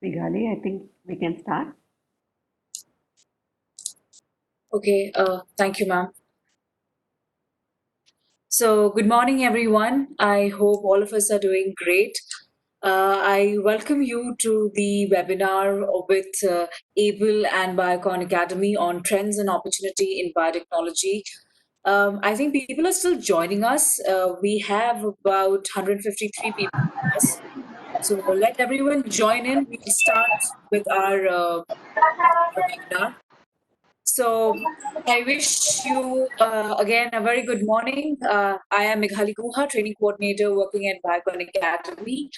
Meghali, I think we can start. Okay, thank you, ma'am. So, good morning, everyone. I hope all of us are doing great. I welcome you to the webinar with ABLE and Biocon Academy on trends and opportunity in biotechnology. I think people are still joining us. We have about 153 people with us. So, let everyone join in. We'll start with our webinar. So I wish you again a very good morning. I am Meghali Guha, training coordinator working at Biocon Academy.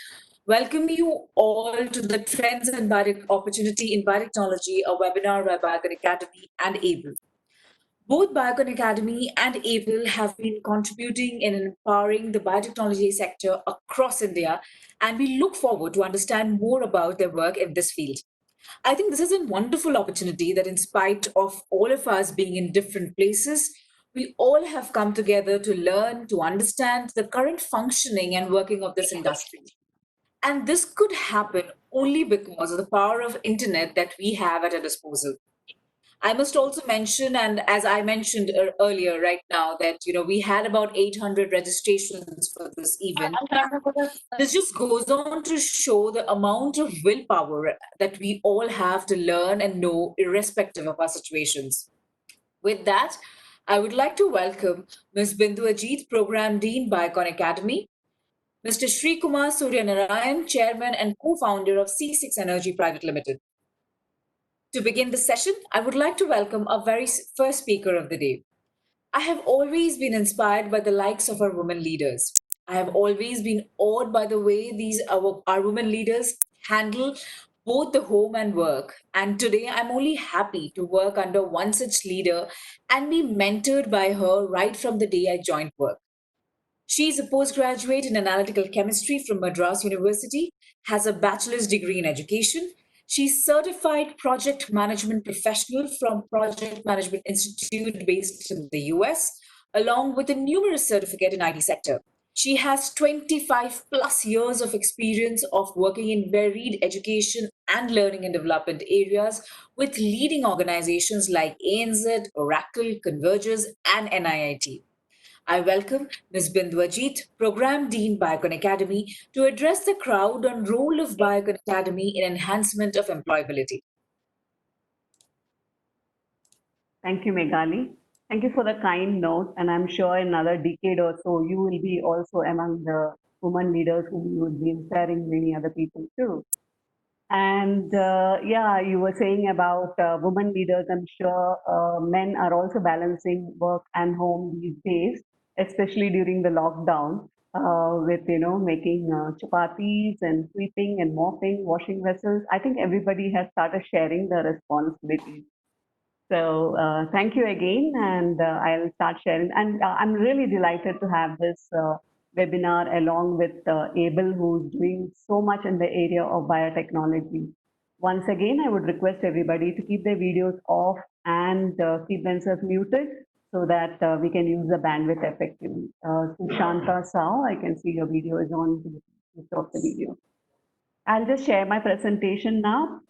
Welcome you all to the Trends and Opportunity in Biotechnology, a webinar by Biocon Academy and ABLE. Both Biocon Academy and ABLE have been contributing in empowering the biotechnology sector across India, and we look forward to understand more about their work in this field. I think this is a wonderful opportunity that, in spite of all of us being in different places, we all have come together to learn, to understand the current functioning and working of this industry. And this could happen only because of the power of internet that we have at our disposal. I must also mention, and as I mentioned earlier, right now, that we had about 800 registrations for this event. This just goes on to show the amount of willpower that we all have to learn and know, irrespective of our situations. With that, I would like to welcome Ms. Bindu Ajit, Program Dean, Biocon Academy, Mr. Shrikumar Suryanarayan, Chairman and Co-founder of C6 Energy Private Limited. To begin the session, I would like to welcome our very first speaker of the day. I have always been inspired by the likes of our women leaders. I have always been awed by the way our women leaders handle both the home and work. And today I'm only happy to work under one such leader and be mentored by her right from the day I joined work. She is a postgraduate in analytical chemistry from Madras University, has a bachelor's degree in education. She's certified project management professional from Project Management Institute based in the US, along with a numerous certificate in IT sector. She has 25 plus years of experience of working in varied education and learning and development areas with leading organizations like ANZ, Oracle, Convergys, and NIIT. I welcome Ms. Bindu Ajit, Program Dean, Biocon Academy, to address the crowd on role of Biocon Academy in enhancement of employability. Thank you, Meghali. Thank you for the kind note. And I'm sure in another decade or so, you will be also among the women leaders whom you would be inspiring many other people too. And yeah, you were saying about women leaders. I'm sure men are also balancing work and home these days, especially during the lockdown, with making chapatis and sweeping and mopping, washing vessels. I think everybody has started sharing the responsibilities. So thank you again, and I'll start sharing. And I'm really delighted to have this webinar along with Abel, who's doing so much in the area of biotechnology. Once again, I would request everybody to keep their videos off and keep themselves muted so that we can use the bandwidth effectively. Sushanta Sao, I can see your video is on. Please stop the video. I'll just share my presentation now.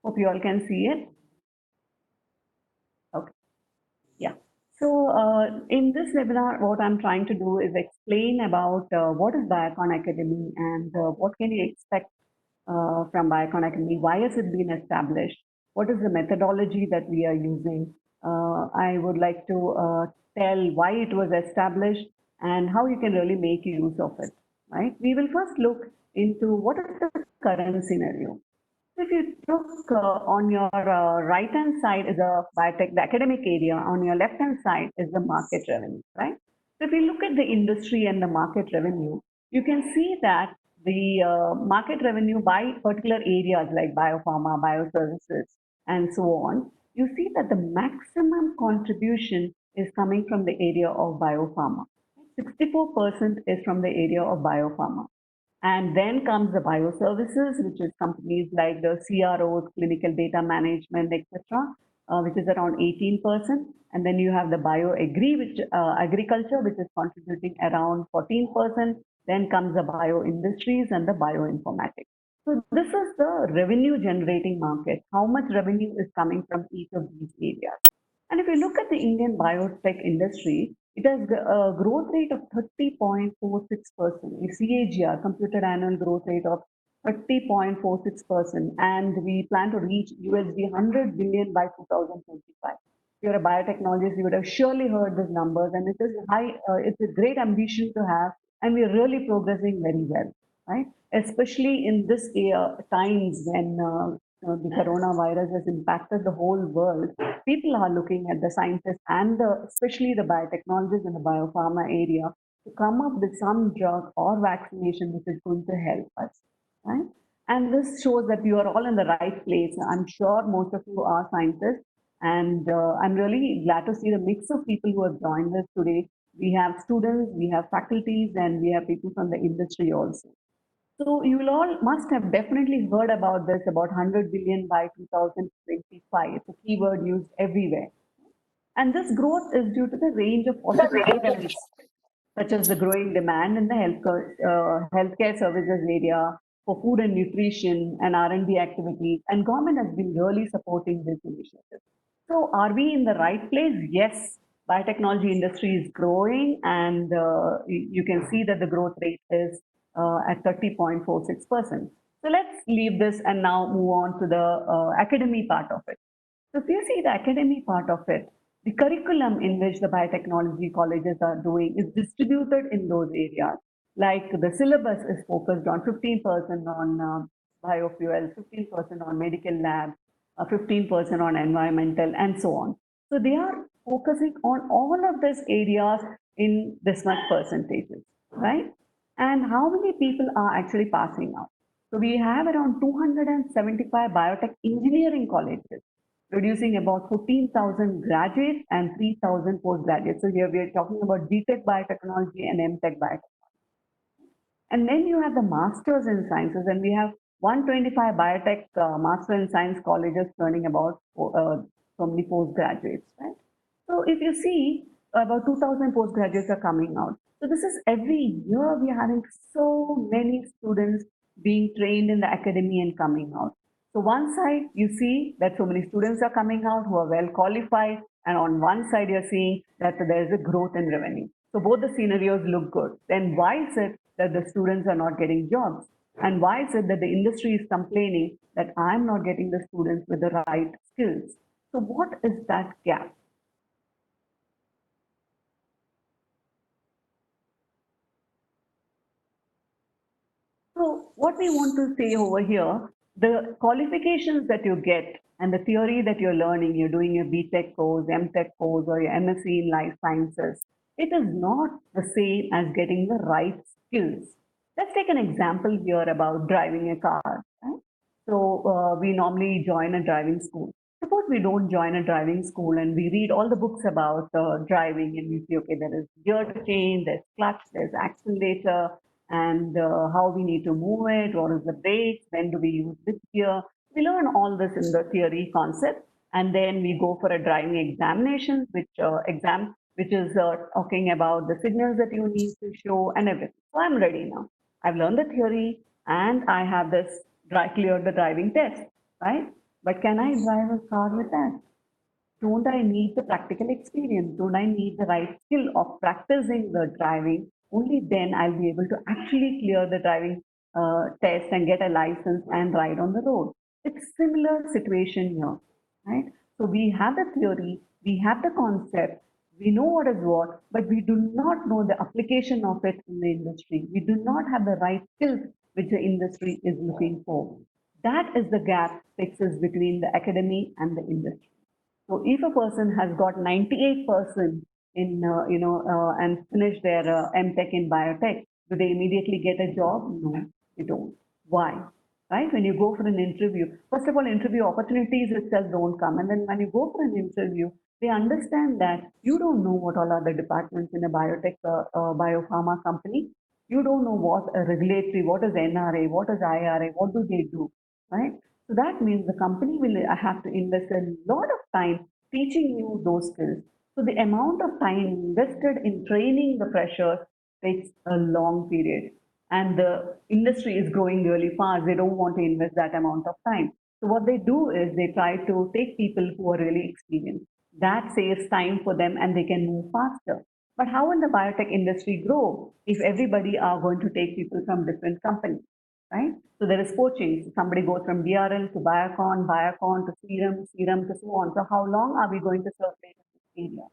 Hope you all can see it. Okay. Yeah. So in this webinar, what I'm trying to do is explain about what is Biocon Academy and what can you expect from Biocon Academy, why has it been established, what is the methodology that we are using. I would like to tell why it was established and how you can really make use of it, right? We will first look into what is the current scenario. If you look on your right-hand side is a biotech, the academic area. On your left-hand side is the market revenue, right? So if you look at the industry and the market revenue, you can see that the market revenue by particular areas like biopharma, bioservices, and so on, you see that the maximum contribution is coming from the area of biopharma. 64% is from the area of biopharma. And then comes the bioservices, which is companies like the CROs, clinical data management, etc., which is around 18%. And then you have the bioagri, which agriculture, which is contributing around 14%. Then comes the bioindustries and the bioinformatics. So this is the revenue generating market. How much revenue is coming from each of these areas? And if you look at the Indian biotech industry, it has a growth rate of 30.46%, a CAGR, computed annual growth rate of 30.46%, and we plan to reach USD 100 billion by 2025. If you're a biotechnologist, you would have surely heard these numbers, and it is high. It's a great ambition to have, and we're really progressing very well, right? Especially in this times when the coronavirus has impacted the whole world, people are looking at the scientists and especially the biotechnologists in the biopharma area to come up with some drug or vaccination which is going to help us, right? And this shows that you are all in the right place. I'm sure most of you are scientists, and I'm really glad to see the mix of people who have joined us today. We have students, we have faculties, and we have people from the industry also. So you will all must have definitely heard about this, about 100 billion by 2025. It's a keyword used everywhere. And this growth is due to the range of positive trends, such as the growing demand in the healthcare services area for food and nutrition and R&D activities, and government has been really supporting this initiative. So are we in the right place? Yes, biotechnology industry is growing, and you can see that the growth rate is at 30.46%. So let's leave this and now move on to the academy part of it. So if you see the academy part of it, the curriculum in which the biotechnology colleges are doing is distributed in those areas. Like the syllabus is focused on 15% on biofuels, 15% on medical lab, 15% on environmental, and so on. So they are focusing on all of these areas in this much percentages, right? And how many people are actually passing out? So we have around 275 biotech engineering colleges producing about 14,000 graduates and 3,000 postgraduates. So here we are talking about BTech biotechnology and MTech biotechnology. And then you have the masters in sciences, and we have 125 biotech master in science colleges turning about so many postgraduates, right? So if you see, about 2,000 postgraduates are coming out. So this is every year we are having so many students being trained in the academy and coming out. So one side you see that so many students are coming out who are well qualified, and on one side you're seeing that there is a growth in revenue. So both the scenarios look good. Then why is it that the students are not getting jobs? And why is it that the industry is complaining that I'm not getting the students with the right skills? So what is that gap? So what we want to say over here, the qualifications that you get and the theory that you're learning, you're doing your BTech course, MTech course, or your MSc in life sciences, it is not the same as getting the right skills. Let's take an example here about driving a car. Right? So we normally join a driving school. Suppose we don't join a driving school and we read all the books about driving, and we see, okay, there is gear change, there's clutch, there's accelerator, and how we need to move it, what is the brakes, when do we use which gear. We learn all this in the theory concept, and then we go for a driving examination, which is talking about the signals that you need to show and everything. So I'm ready now. I've learned the theory, and I have this cleared the driving test, right? But can I drive a car with that? Don't I need the practical experience? Don't I need the right skill of practicing the driving? Only then I'll be able to actually clear the driving test and get a license and ride on the road. It's similar situation here, right? So we have the theory, we have the concept, we know what is what, but we do not know the application of it in the industry. We do not have the right skills which the industry is looking for. That is the gap fixes between the academy and the industry. So if a person has got 98% in, and finished their MTech in biotech, do they immediately get a job? No, they don't. Why? Right? When you go for an interview, first of all, interview opportunities itself don't come. And then when you go for an interview, they understand that you don't know what all are the departments in a biotech, biopharma company. You don't know what a regulatory, what is NRA, what is IRA, what do they do, right? So that means the company will have to invest a lot of time teaching you those skills. So the amount of time invested in training the freshers takes a long period. And the industry is growing really fast. They don't want to invest that amount of time. So what they do is they try to take people who are really experienced. That saves time for them and they can move faster. But how will the biotech industry grow if everybody are going to take people from different companies, right? So there is poaching. Somebody goes from BRL to Biocon, Biocon to Serum, Serum to so on. So how long are we going to circulate in this area?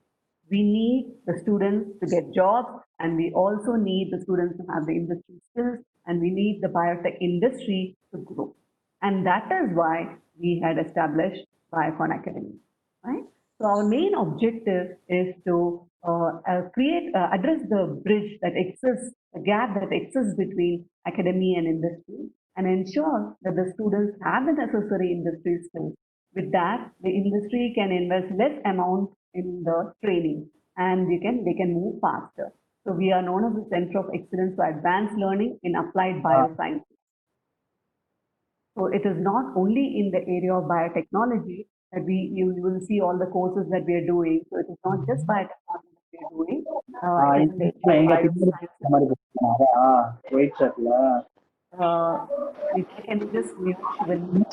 We need the students to get jobs, and we also need the students to have the industry skills, and we need the biotech industry to grow. And that is why we had established Biocon Academy, right? So our main objective is to address the bridge that exists, the gap that exists between academy and industry, and ensure that the students have the necessary industry skills. With that, the industry can invest less amount in the training, and they can move faster. So we are known as the Center of Excellence for Advanced Learning in Applied Biosciences. So it is not only in the area of biotechnology that you will see all the courses that we are doing. So it is not just biotechnology that we are doing. It is in the area of எங்க பின்னாடி biosciences. மாதிரி white ஷர்ட்ல Can you just mute Shivani?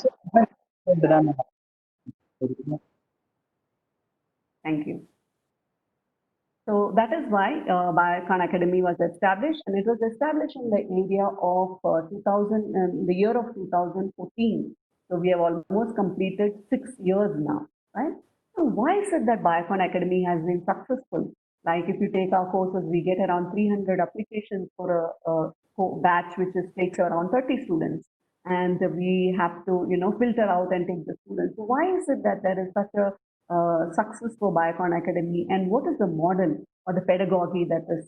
Thank you. So that is why Biocon Academy was established, and it was established in the area of 2000, the year of 2014. So we have almost completed 6 years now, right? So why is it that Biocon Academy has been successful? Like if you take our courses, we get around 300 applications for a batch, which takes around 30 students, and we have to, filter out and take the students. So why is it that there is such a success for Biocon Academy, and what is the model or the pedagogy that is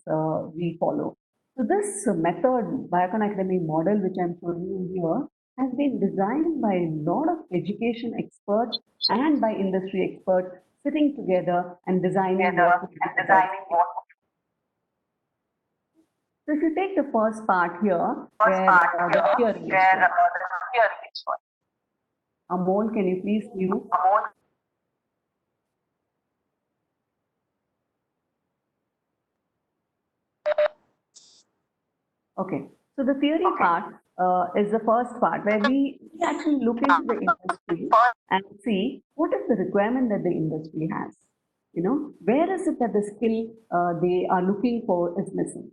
we follow? So this method, Biocon Academy model, which I'm showing you here, has been designed by a lot of education experts and by industry experts sitting together and designing what would be the best. So if you take the first part here, where the theory is shown. Amol, can you please mute? Okay, so the theory part is the first part where we actually look into the industry and see what is the requirement that the industry has. Where is it that the skill they are looking for is missing?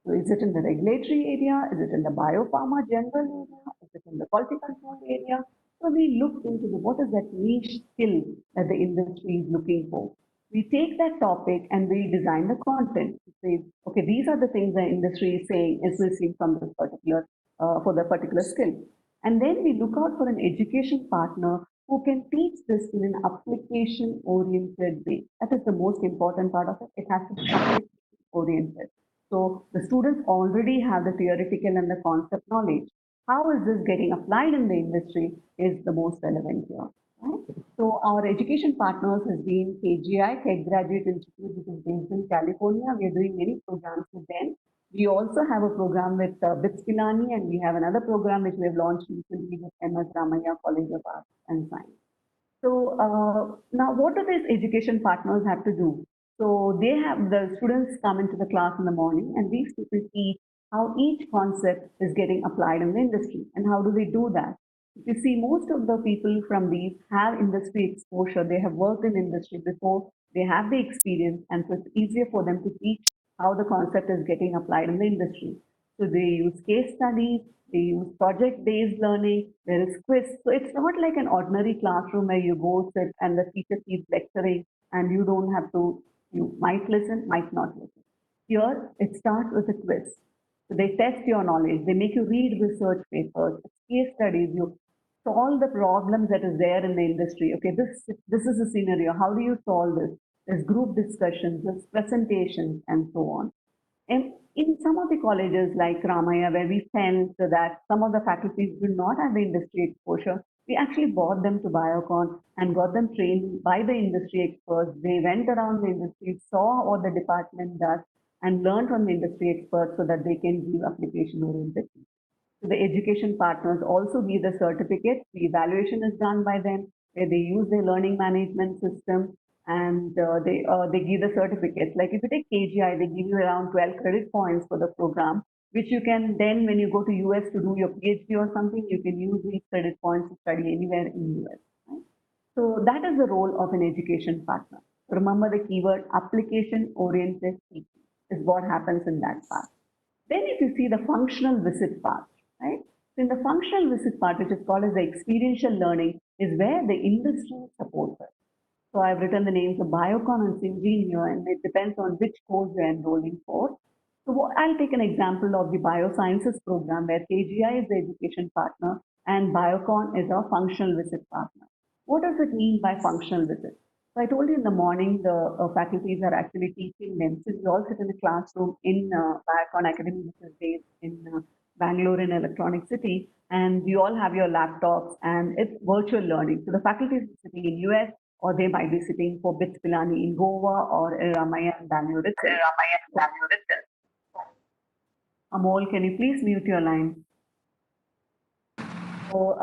So is it in the regulatory area? Is it in the biopharma general area? Is it in the quality control area? So we look into what is that niche skill that the industry is looking for. We take that topic and we design the content. We say, okay, these are the things the industry is saying is missing from this particular for the particular skill. And then we look out for an education partner who can teach this in an application oriented way. That is the most important part of it. It has to be application oriented. So the students already have the theoretical and the concept knowledge. How is this getting applied in the industry is the most relevant here. Right? So our education partners has been KGI, Tech Graduate Institute, which is based in California. We are doing many programs with them. We also have a program with BITS Pilani, and we have another program which we have launched recently with MS Ramaiah College of Arts and Science. So now what do these education partners have to do? So they have the students come into the class in the morning, and these people teach how each concept is getting applied in the industry. And how do they do that? If you see, most of the people from these have industry exposure. They have worked in industry before. They have the experience, and so it's easier for them to teach how the concept is getting applied in the industry. So they use case studies, they use project-based learning, there is quiz. So it's not like an ordinary classroom where you go sit and the teacher keeps lecturing and you don't have to, you might listen, might not listen. Here, it starts with a quiz. So they test your knowledge, they make you read research papers, case studies, you solve the problems that is there in the industry. Okay, this is a scenario. How do you solve this? There's group discussions, there's presentations, and so on. And in some of the colleges like Ramaya, where we felt that some of the faculties do not have the industry exposure, we actually brought them to Biocon and got them trained by the industry experts. They went around the industry, saw what the department does, and learn from the industry experts so that they can give application-oriented. So the education partners also give the certificates. The evaluation is done by them, where they use their learning management system and they give the certificates. Like if you take KGI, they give you around 12 credit points for the program, which you can then, when you go to US to do your PhD or something, you can use these credit points to study anywhere in US. Right? So that is the role of an education partner. Remember the keyword application-oriented teaching is what happens in that part. Then if you see the functional visit part, right? So in the functional visit part, which is called as the experiential learning, is where the industry supports us. So I've written the names of Biocon and Syngene here, and it depends on which course you're enrolling for. So I'll take an example of the biosciences program where KGI is the education partner and Biocon is a functional visit partner. What does it mean by functional visit? So I told you in the morning, the faculties are actually teaching them. So we all sit in a classroom in Biocon Academy, which is based in Bangalore in Electronic City, and you all have your laptops and it's virtual learning. So the faculty is sitting in US or they might be sitting for BITS Pilani in Goa or Ramaya in Bangalore itself. Amol, can you please mute your line? So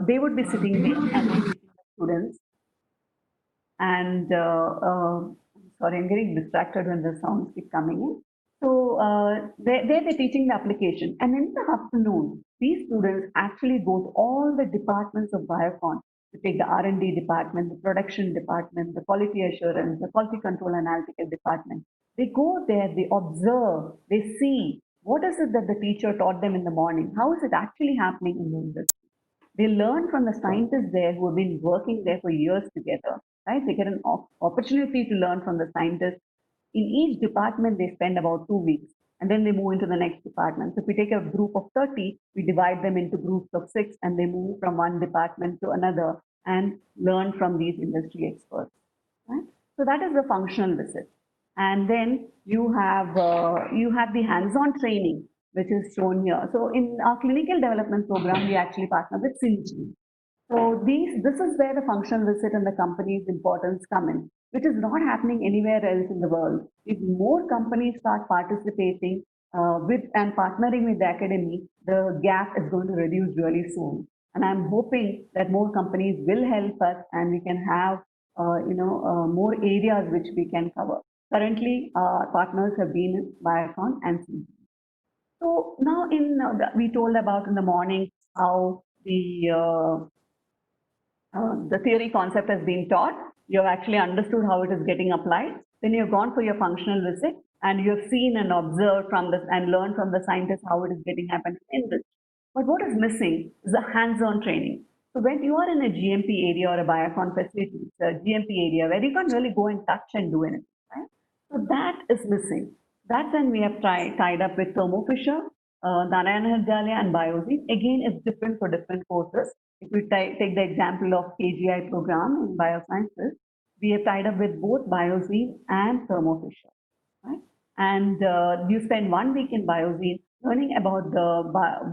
they would be sitting there and teaching the students. And sorry, I'm getting distracted when the sounds keep coming in. So they're teaching the application. And in the afternoon, these students actually go to all the departments of Biocon to take the R&D department, the production department, the quality assurance, the quality control analytical department. They go there, they observe, they see what is it that the teacher taught them in the morning? How is it actually happening in the industry? They learn from the scientists there who have been working there for years together, right? They get an opportunity to learn from the scientists. In each department, they spend about 2 weeks and then they move into the next department. So if we take a group of 30, we divide them into groups of 6 and they move from one department to another and learn from these industry experts, right? So that is the functional visit. And then you have the hands-on training, which is shown here. So in our clinical development program, we actually partner with Syngene. So this is where the functional visit and the company's importance come in, which is not happening anywhere else in the world. If more companies start participating with and partnering with the academy, the gap is going to reduce really soon. And I'm hoping that more companies will help us and we can have more areas which we can cover. Currently, our partners have been Biocon and Syngene. So now we told about in the morning how the theory concept has been taught. You have actually understood how it is getting applied. Then you have gone for your functional visit and you have seen and observed from this and learned from the scientists how it is getting happening in this. But what is missing is the hands-on training. So when you are in a GMP area or a Biocon facility, it's a GMP area where you can't really go and touch and do anything, right? So that is missing. That's when we have tied up with Thermo Fisher, Narayana Hrudayalaya and Biozine. Again, it's different for different courses. If we take the example of KGI program in biosciences, we have tied up with both Biozine and Thermo Fisher, right? And you spend 1 week in Biozine learning about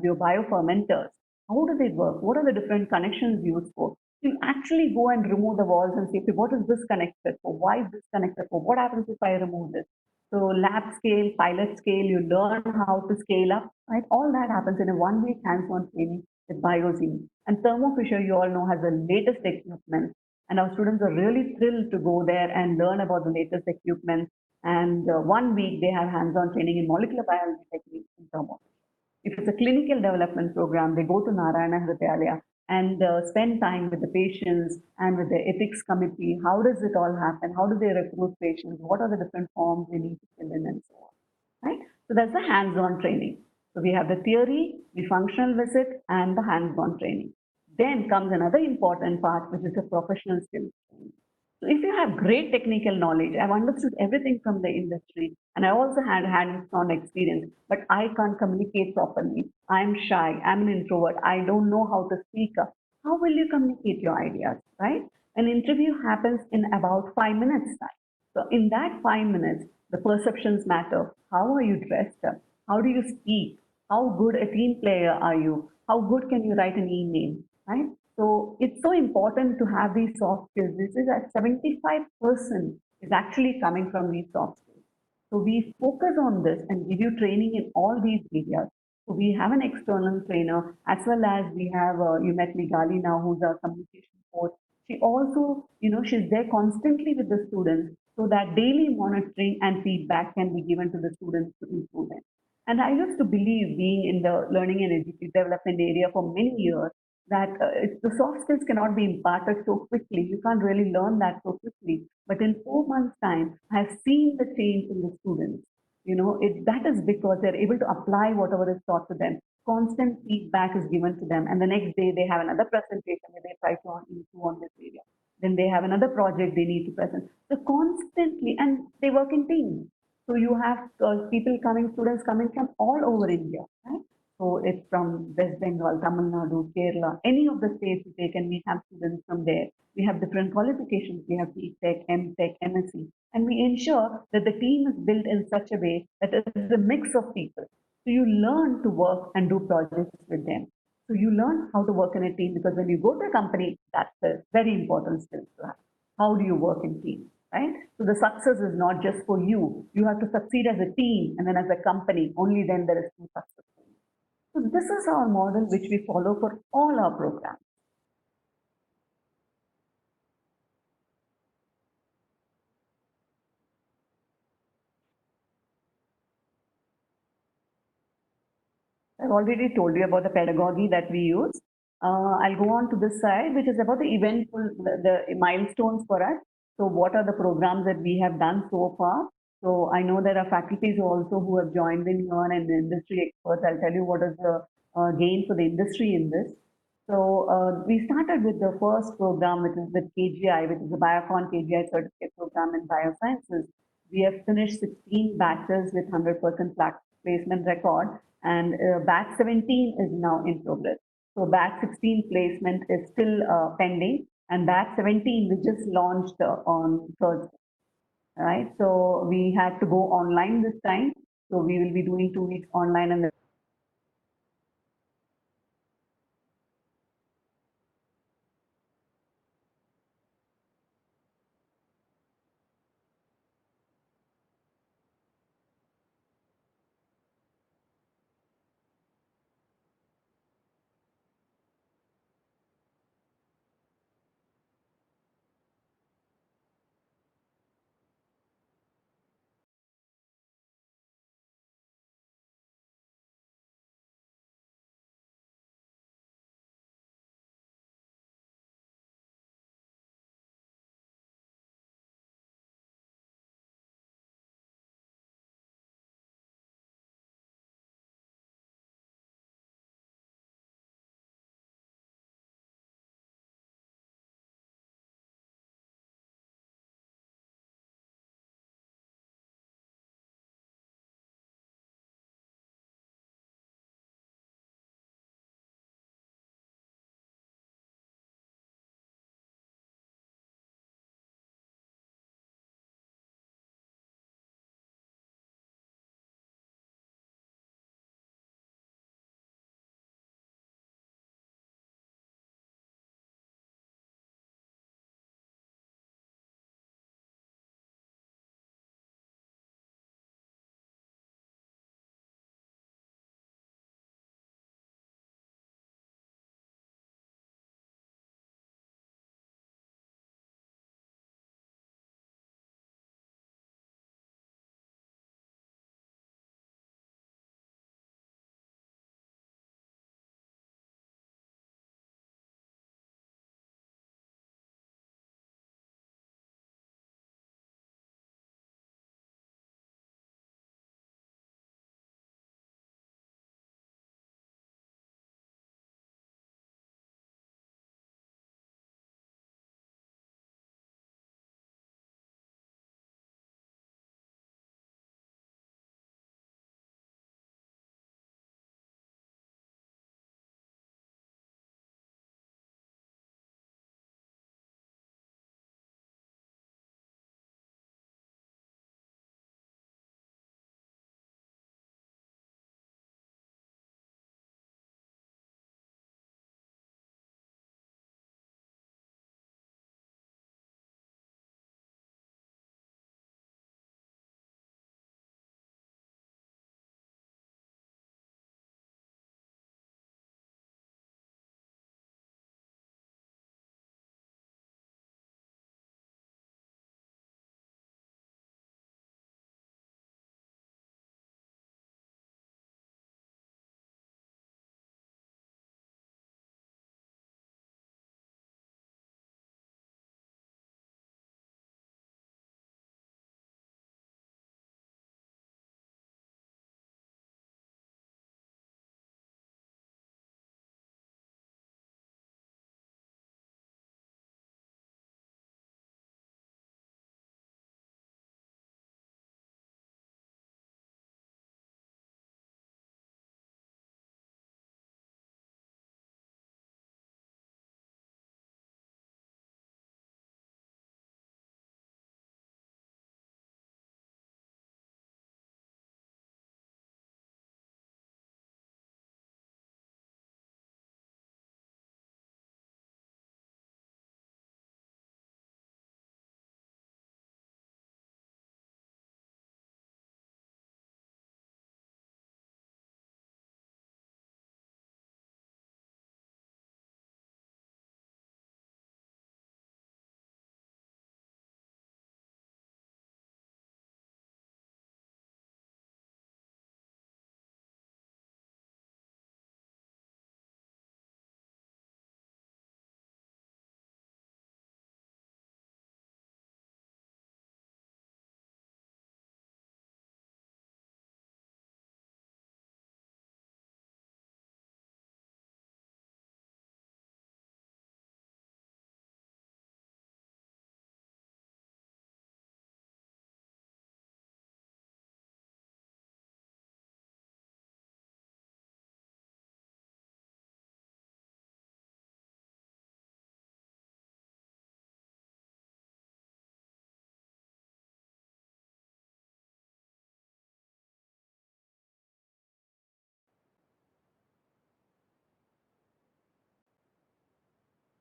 your biofermenters. How do they work? What are the different connections used for? You actually go and remove the walls and say, okay, what is this connected for? Why is this connected for? What happens if I remove this? So lab scale, pilot scale, you learn how to scale up, right? All that happens in a 1 week hands-on training with Biozine. And Thermo Fisher, you all know, has the latest equipment. And our students are really thrilled to go there and learn about the latest equipment. And 1 week, they have hands-on training in molecular biology techniques in Thermo Fisher. If it's a clinical development program, they go to Narayana Hrudayalaya and spend time with the patients and with the ethics committee. How does it all happen? How do they recruit patients? What are the different forms they need to fill in and so on, right? So that's the hands-on training. So we have the theory, the functional visit, and the hands-on training. Then comes another important part, which is the professional skills training. So if you have great technical knowledge, I've understood everything from the industry, and I also had hands-on experience, but I can't communicate properly. I'm shy, I'm an introvert, I don't know how to speak up. How will you communicate your ideas, right? An interview happens in about 5 minutes time. So in that 5 minutes, the perceptions matter. How are you dressed up? How do you speak? How good a team player are you? How good can you write an email, right? So it's so important to have these soft skills. This is at 75% is actually coming from these soft skills. So we focus on this and give you training in all these areas. So we have an external trainer as well as we have, you met Migali now, who's our communication coach. She also, she's there constantly with the students so that daily monitoring and feedback can be given to the students to improve them. And I used to believe, being in the learning and education development area for many years, that the soft skills cannot be imparted so quickly. You can't really learn that so quickly. But in 4 months' time, I've seen the change in the students. That is because they're able to apply whatever is taught to them. Constant feedback is given to them, and the next day they have another presentation where they try to improve on this area. Then they have another project they need to present. So constantly, and they work in teams. So you have students coming from all over India, right? So it's from West Bengal, Tamil Nadu, Kerala, any of the states you take, and we have students from there. We have different qualifications. We have BTech, MTech, MSc, and we ensure that the team is built in such a way that it is a mix of people. So you learn to work and do projects with them. So you learn how to work in a team, because when you go to a company, that's a very important skill to have. How do you work in team, right? So the success is not just for you. You have to succeed as a team, and then as a company. Only then there is true success. So this is our model which we follow for all our programs. I've already told you about the pedagogy that we use. I'll go on to this side, which is about the eventful, the milestones for us. So what are the programs that we have done so far? So I know there are faculties also who have joined in here and industry experts. I'll tell you what is the gain for the industry in this. So we started with the first program, which is with KGI, which is the Biocon-KGI certificate program in biosciences. We have finished 16 batches with 100% placement record, and batch 17 is now in progress. So batch 16 placement is still pending, and batch 17 we just launched on Thursday. Right, so we had to go online this time. So we will be doing 2 weeks online, and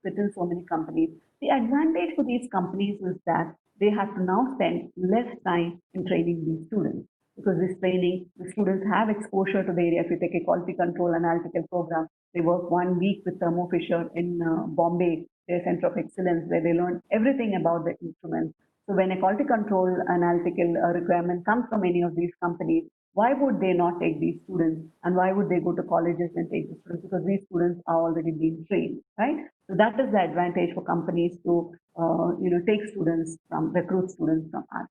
fit in so many companies. The advantage for these companies is that they have to now spend less time in training these students because this training, the students have exposure to the area. If you take a quality control analytical program, they work 1 week with Thermo Fisher in Bombay, their center of excellence, where they learn everything about the instruments. So when a quality control analytical requirement comes from any of these companies, why would they not take these students and why would they go to colleges and take the students? Because these students are already being trained, right? So that is the advantage for companies to take students from recruit students from us.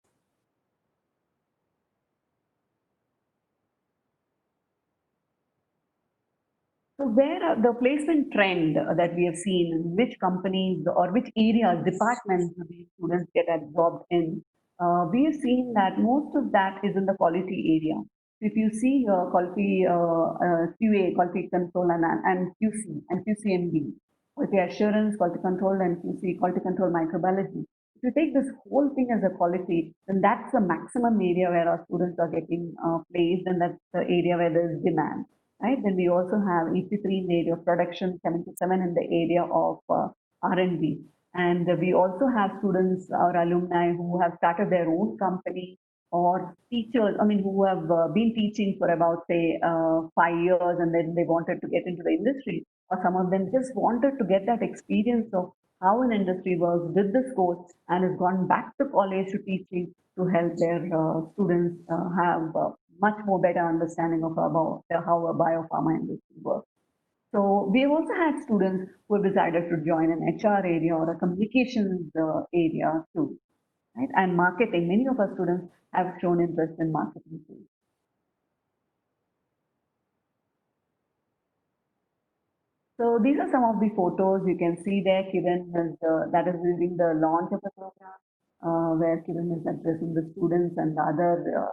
So where are the placement trend that we have seen, in which companies or which areas, departments do these students get absorbed in? We have seen that most of that is in the quality area. So if you see quality QA, quality control and QC and QCMB, quality assurance, quality control and QC, quality control microbiology. If you take this whole thing as a quality, then that's the maximum area where our students are getting placed, and that's the area where there is demand, right? Then we also have 83 in the area of production, 77 in the area of R&D. And we also have students or alumni who have started their own company, or teachers, I mean, who have been teaching for about, say, 5 years, and then they wanted to get into the industry. Or some of them just wanted to get that experience of how an industry works, did this course, and has gone back to college to teaching to help their students have much more better understanding of about how a biopharma industry works. So we have also had students who have decided to join an HR area or a communications area too, right? And marketing. Many of our students have shown interest in marketing too. So these are some of the photos you can see there. Kiran is that is during the launch of the program, where Kiran is addressing the students and the other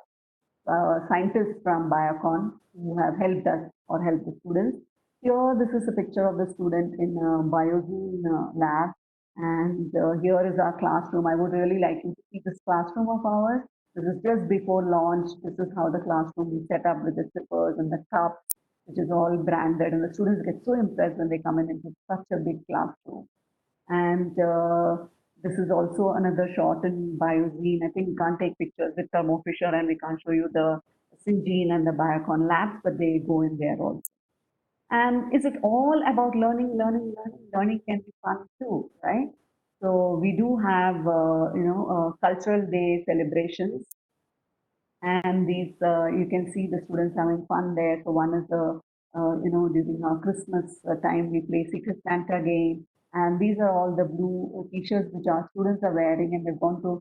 scientists from Biocon who have helped us or helped the students. Here, this is a picture of the student in Biology lab, and here is our classroom. I would really like you to see this classroom of ours. This is just before launch. This is how the classroom is set up with the slippers and the cups, which is all branded, and the students get so impressed when they come in into such a big classroom. And this is also another shot in Biozine. I think we can't take pictures with Thermo Fisher and we can't show you the Syngene and the Biocon labs, but they go in there also. And is it all about learning, learning, learning? Learning can be fun too, right? So we do have, cultural day celebrations, and these you can see the students having fun there. So one is the during our Christmas time we play Secret Santa game, and these are all the blue t-shirts which our students are wearing, and they've gone to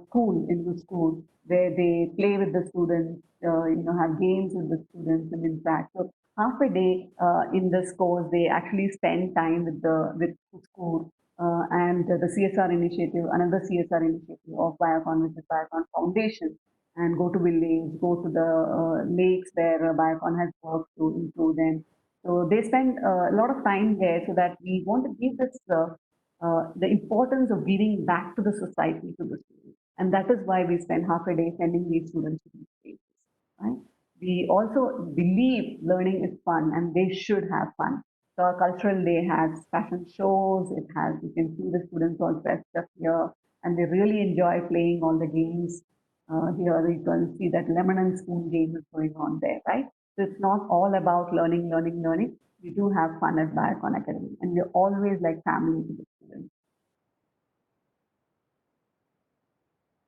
school where they play with the students, have games with the students and interact. So half a day in this course they actually spend time with the school. And the CSR initiative, another CSR initiative of Biocon, which is Biocon Foundation, and go to village, go to the lakes where Biocon has worked to improve them. So they spend a lot of time there, so that we want to give this the importance of giving back to the society, to the students. And that is why we spend half a day sending these students to these places, right? We also believe learning is fun and they should have fun. So our cultural day has fashion shows, it has, you can see the students all dressed up here, and they really enjoy playing all the games. Here you can see that lemon and spoon game is going on there, right? So it's not all about learning, learning, learning. We do have fun at Biocon Academy, and we're always like family to the students.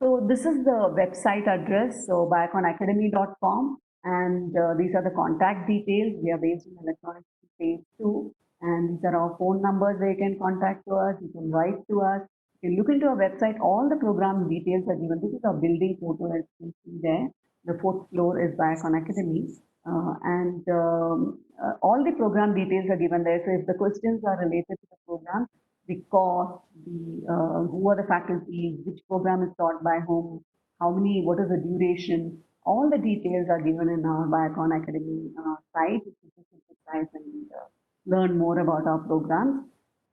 So this is the website address, so bioconacademy.com, and these are the contact details. We are based in electronic phase 2, and these are our phone numbers where you can contact to us, you can write to us. You can look into our website, all the program details are given. This is our building photo as you can see there. The fourth floor is Biocon Academy, and all the program details are given there. So if the questions are related to the program, the cost, the who are the faculty, which program is taught by whom, how many, what is the duration, all the details are given in our Biocon Academy site. You can synthesize and learn more about our programs.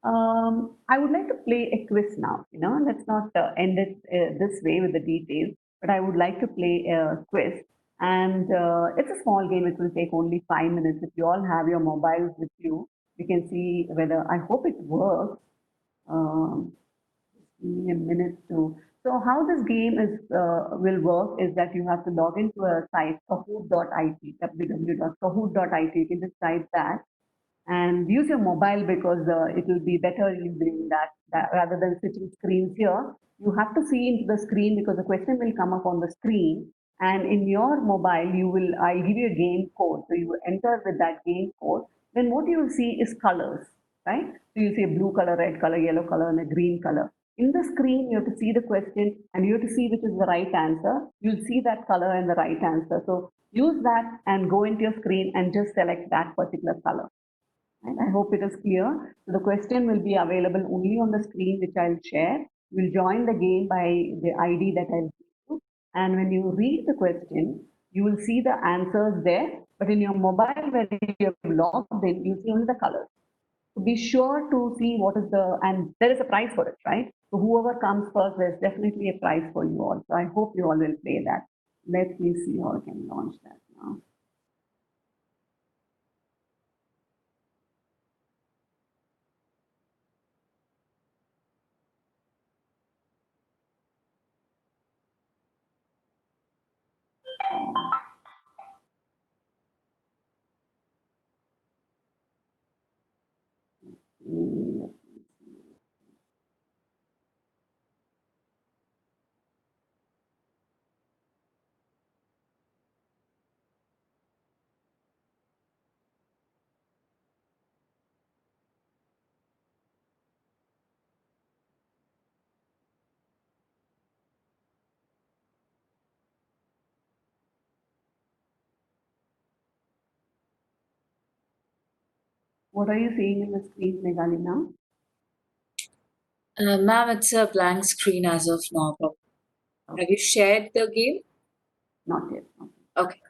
I would like to play a quiz now. Let's not end it this way with the details, but I would like to play a quiz. And it's a small game. It will take only 5 minutes. If you all have your mobiles with you, We can see whether, I hope it works. Give me a minute to. So how this game is will work is that you have to log into a site, kahoot.it, www.kahoot.it. You can just type that and use your mobile because it will be better using that rather than switching screens here. You have to see into the screen because the question will come up on the screen. And in your mobile, I'll give you a game code. So you will enter with that game code. Then what you will see is colors, right? So you see a blue color, red color, yellow color, and a green color. In the screen, you have to see the question and you have to see which is the right answer. You'll see that color and the right answer. So use that and go into your screen and just select that particular color. And I hope it is clear. So the question will be available only on the screen, which I'll share. You'll join the game by the ID that I'll give you. And when you read the question, you will see the answers there. But in your mobile, when you have logged in, you see only the colors. So be sure to see what is and there is a prize for it, right? So whoever comes first, there's definitely a prize for you all. So I hope you all will play that. Let me see how I can launch that now. What are you seeing in the screen, Meghali, now? Ma'am, it's a blank screen as of now. Have you shared the game? Not yet. Okay.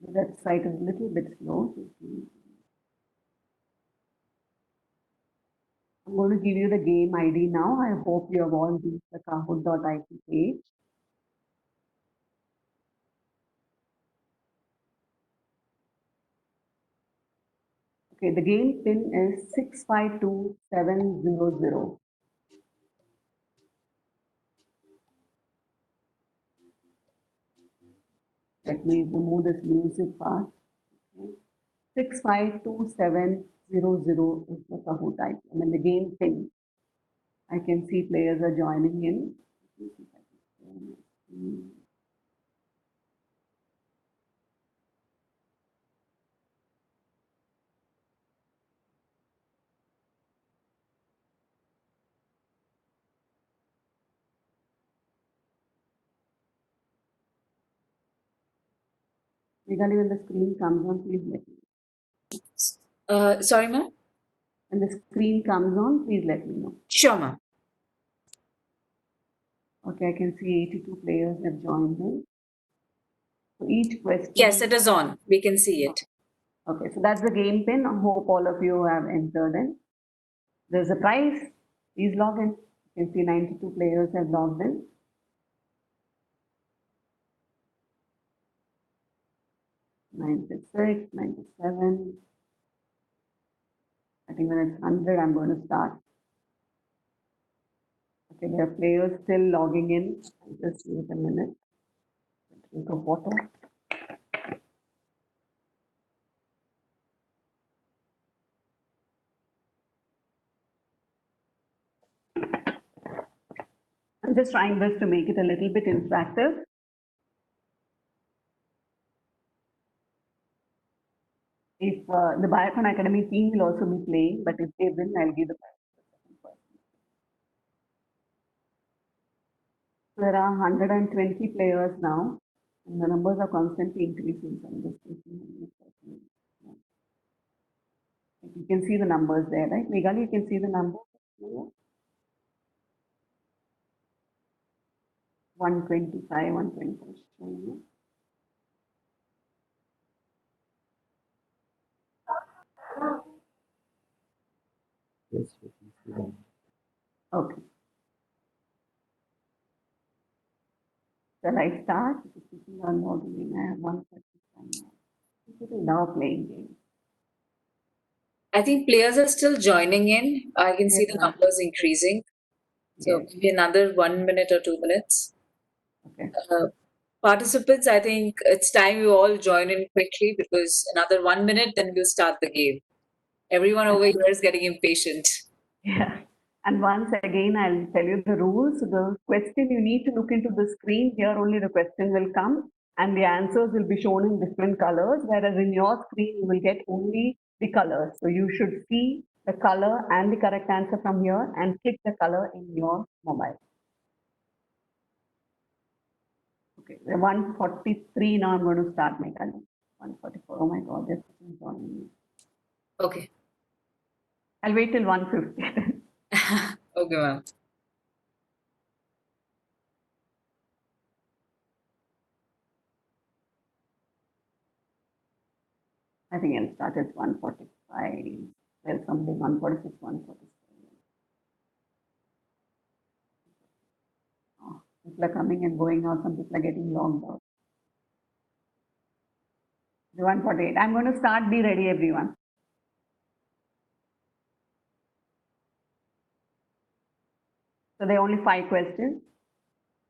The website is a little bit slow. I'm going to give you the game ID now. I hope you have all reached the kahoot.it page. Okay, the game pin is 652700. Let me remove this music part. Okay. 652700 is the Kahoot ID. And then the game pin. I can see players are joining in. Meghali, when the screen comes on, please let me know. Sorry, ma'am? When the screen comes on, please let me know. Sure, ma'am. Okay, I can see 82 players have joined in. So each question. Yes, it is on. We can see it. Okay, so that's the game pin. I hope all of you have entered in. There's a prize. Please log in. You can see 92 players have logged in. 96, 97. I think when it's 100, I'm going to start. Okay, there are players still logging in. Just wait a minute. Drink of water. I'm just trying this to make it a little bit interactive. If the Biocon Academy team will also be playing, but if they win, I'll give the prize to the second person. There are 120 players now, and the numbers are constantly increasing. So I'm just thinking, you can see the numbers there, right? Meghali, you can see the numbers. 125, 120. Yes, we can see them. Okay. Shall I start? People are logging in. I have 1:35 now. People love playing games. I think players are still joining in. I can see Yes, the ma'am. numbers increasing. So Yes. maybe another 1 minute or 2 minutes. Okay. Participants, I think it's time you all join in quickly because another 1 minute, then we'll start the game. Everyone over here is getting impatient. Yeah. And once again, I'll tell you the rules. The question you need to look into the screen. Here only the question will come and the answers will be shown in different colors. Whereas in your screen, you will get only the colors. So you should see the color and the correct answer from here and click the color in your mobile. Okay, 1:43 now I'm going to start my calendar. 1:44. Oh my God, this is joining me. Okay. I'll wait till 1:50. Okay, ma'am. I think I'll start at 1:45. There's something 1:46, 1:47. Oh, people are coming and going out. Some people are getting logged out. 1:48. I'm going to start. Be ready, everyone. So there are only 5 questions.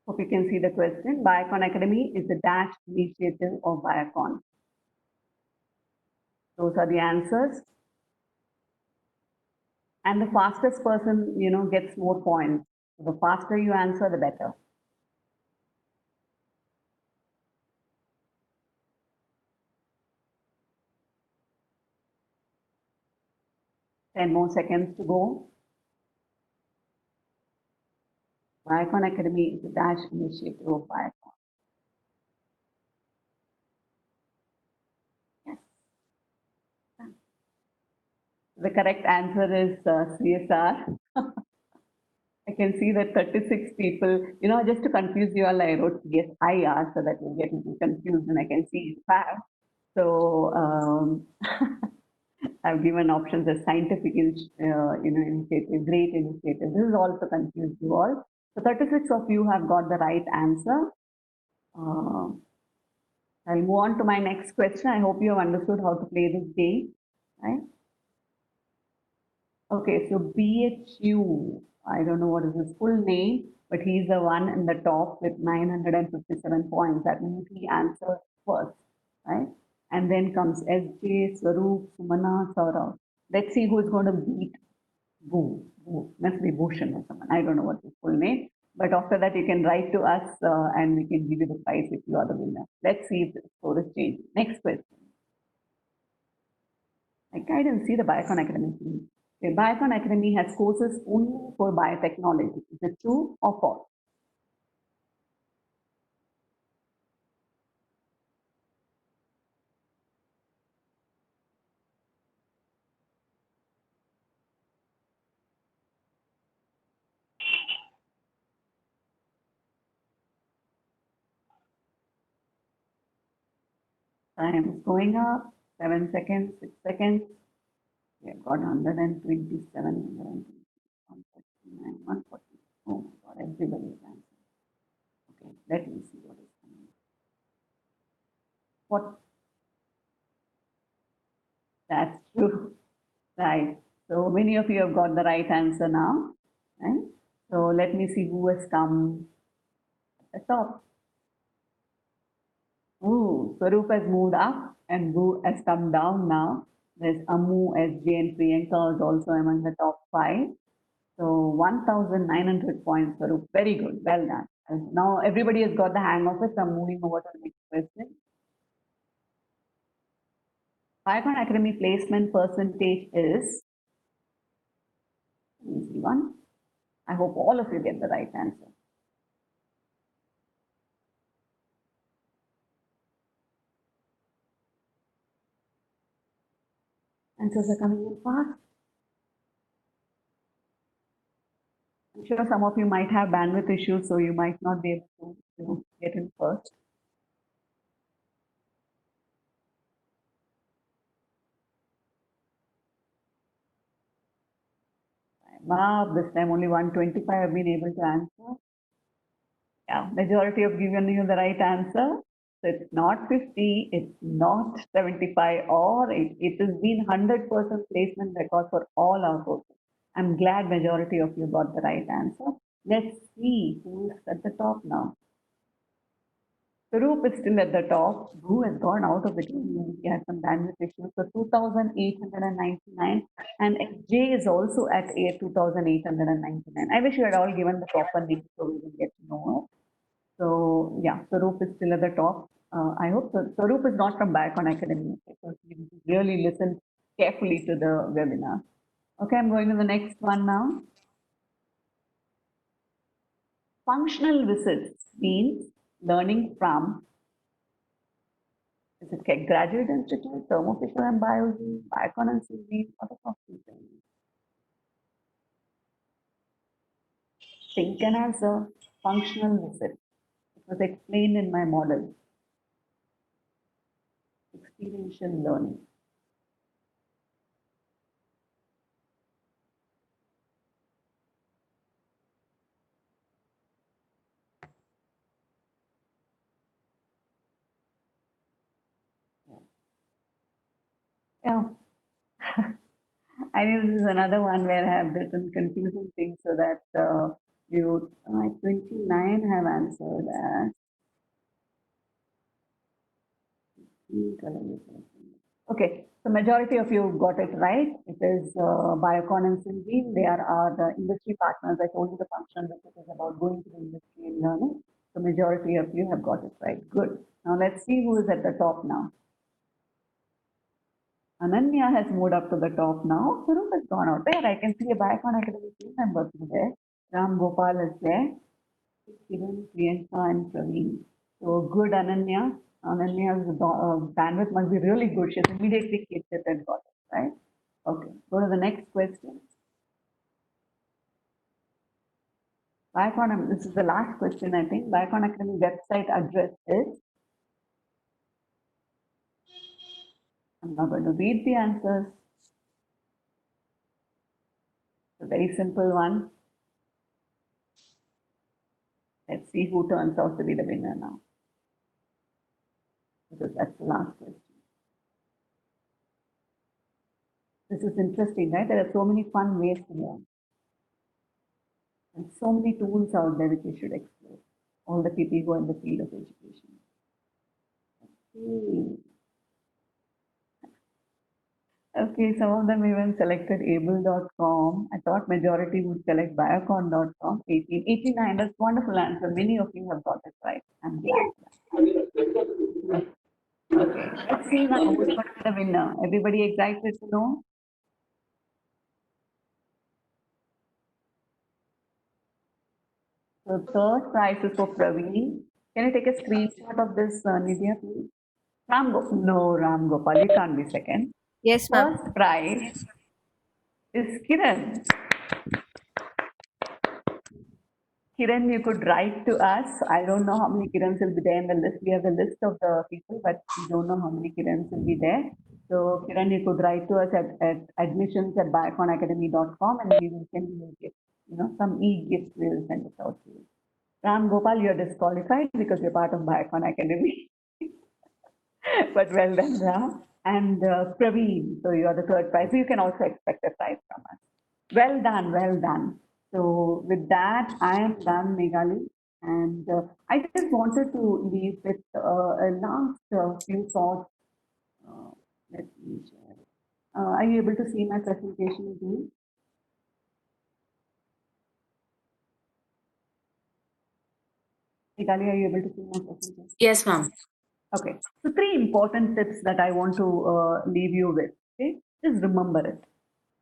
Hope you can see the question. Biocon Academy is the dash initiative of Biocon. Those are the answers. And the fastest person, gets more points. So the faster you answer, the better. Ten more seconds to go. Biocon Academy is a dash initiative of Biocon. Yes. The correct answer is CSR. I can see that 36 people, just to confuse you all, I wrote CSIR so that you get confused and I can see it's fast. So I've given options as scientific, initiative, great initiative. This is also confused you all. So 36 of you have got the right answer. I'll move on to my next question. I hope you have understood how to play this game, right? Okay, so BHU, I don't know what is his full name, but he's the one in the top with 957 points. That means he answered first, right? And then comes SJ, Swaroop, Sumana, Saurav. Let's see who is going to beat Boo. Boo. Must be Bhushan or someone. I don't know what his full name. But after that, you can write to us and we can give you the prize if you are the winner. Let's see if the score is changing. Next question. I didn't see the Biocon Academy. The Biocon Academy has courses only for biotechnology. Is it true or false? Time is going up. 7 seconds, 6 seconds. We have got 127, 139, 140. Oh my God, everybody is answering. Okay, let me see what is coming. What? That's true. Right. So many of you have got the right answer now. Right? So let me see who has come at the top. Ooh, Swaroop has moved up and Boo has come down now. There's Amu, SJ, and Priyanka is also among the top 5. So 1,900 points, Swaroop. Very good. Well done. And now everybody has got the hang of it. So I'm moving over to the next question. Biocon Academy placement percentage is, easy one. I hope all of you get the right answer. Answers are coming in fast. I'm sure some of you might have bandwidth issues, so you might not be able to get in first. Wow, this time only 125 have been able to answer. Yeah, majority have given you the right answer. So it's not 50, it's not 75, or it has been 100% placement record for all our courses. I'm glad majority of you got the right answer. Let's see who's at the top now. Sarup is still at the top. Who has gone out of the game? He had some bandwidth issues. So 2,899. And SJ is also at 2,899. I wish you had all given the proper name so we will get to know it. So yeah, Sarup is still at the top. I hope so. Sarup is not from Biocon Academy. So you really listen carefully to the webinar. Okay, I'm going to the next one now. Functional visits means learning from, is it graduate institute, Thermo Fisher and Biology, Biocon and CV, what are the think and answer. Functional visit. It was explained in my model. Experiential learning. Yeah. I know this is another one where I have written confusing things so that you, 29 have answered as. Okay, so majority of you got it right. It is Biocon and Syngene. They are our industry partners. I told you the function that it is about going to the industry and learning. So majority of you have got it right. Good. Now let's see who is at the top now. Ananya has moved up to the top now. Surup has gone out there. I can see a Biocon Academy team member there. Ram Gopal is there. Kiran, Priyanka, and Praveen. So good, Ananya. Ananya's bandwidth must be really good. She's immediately kicked it and got it, right? Okay, go to the next question. Biocon, this is the last question, I think. Biocon Academy website address is. I'm not going to read the answers. It's a very simple one. Let's see who turns out to be the winner now. Because that's the last question. This is interesting, right? There are so many fun ways to learn. And so many tools out there which you should explore. All the people who are in the field of education. Okay, some of them even selected able.com. I thought majority would select biocon.com. 89, that's wonderful answer. Many of you have got it right. I'm glad. Okay, let's see now who's going to be the winner. Everybody excited to know? So third prize is for Praveen. Can you take a screenshot of this, Nidya, please? Ram Gopal, you can't be second. Yes, ma'am. First prize is Kiran. Kiran, you could write to us. I don't know how many Kirans will be there in the list. We have the list of the people, but we don't know how many Kirans will be there. So, Kiran, you could write to us at admissions@bioconacademy.com and we will send you a gift. Some e-gift we will send it out to you. Ram Gopal, you're disqualified because you're part of Biocon Academy. But well done, Ram. And Praveen, so you're the third prize. So you can also expect a prize from us. Well done, well done. So with that, I am done, Meghali. And I just wanted to leave with a last few thoughts. Let me share. Are you able to see my presentation, Dean? Meghali, are you able to see my presentation? Yes, ma'am. Okay. So 3 important tips that I want to leave you with. Okay, just remember it.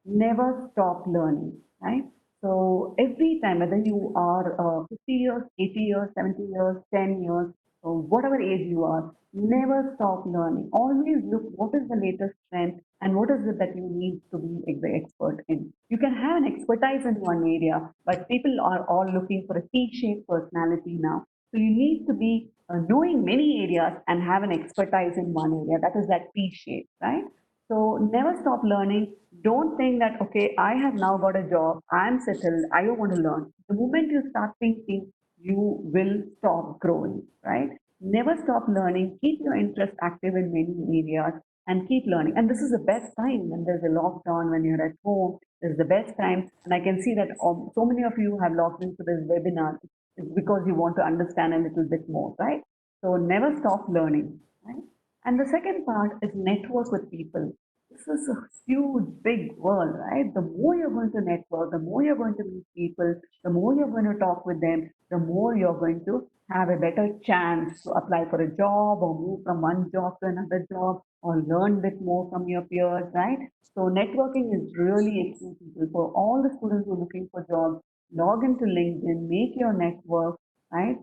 Never stop learning, right? So every time, whether you are 50 years, 80 years, 70 years, 10 years, or whatever age you are, never stop learning. Always look what is the latest trend and what is it that you need to be the expert in. You can have an expertise in one area, but people are all looking for a T-shaped personality now. So you need to be knowing many areas and have an expertise in one area. That is that T-shape, right? So never stop learning. Don't think that, okay, I have now got a job, I'm settled, I don't want to learn. The moment you start thinking, you will stop growing, right? Never stop learning. Keep your interest active in many areas and keep learning. And this is the best time when there's a lockdown, when you're at home. This is the best time. And I can see that so many of you have logged into this webinar. It's because you want to understand a little bit more, right? So never stop learning, right? And the second part is network with people. This is a huge, big world, right? The more you're going to network, the more you're going to meet people, the more you're going to talk with them, the more you're going to have a better chance to apply for a job or move from one job to another job or learn a bit more from your peers, right? So networking is really essential for all the students who are looking for jobs. Log into LinkedIn, make your network, right?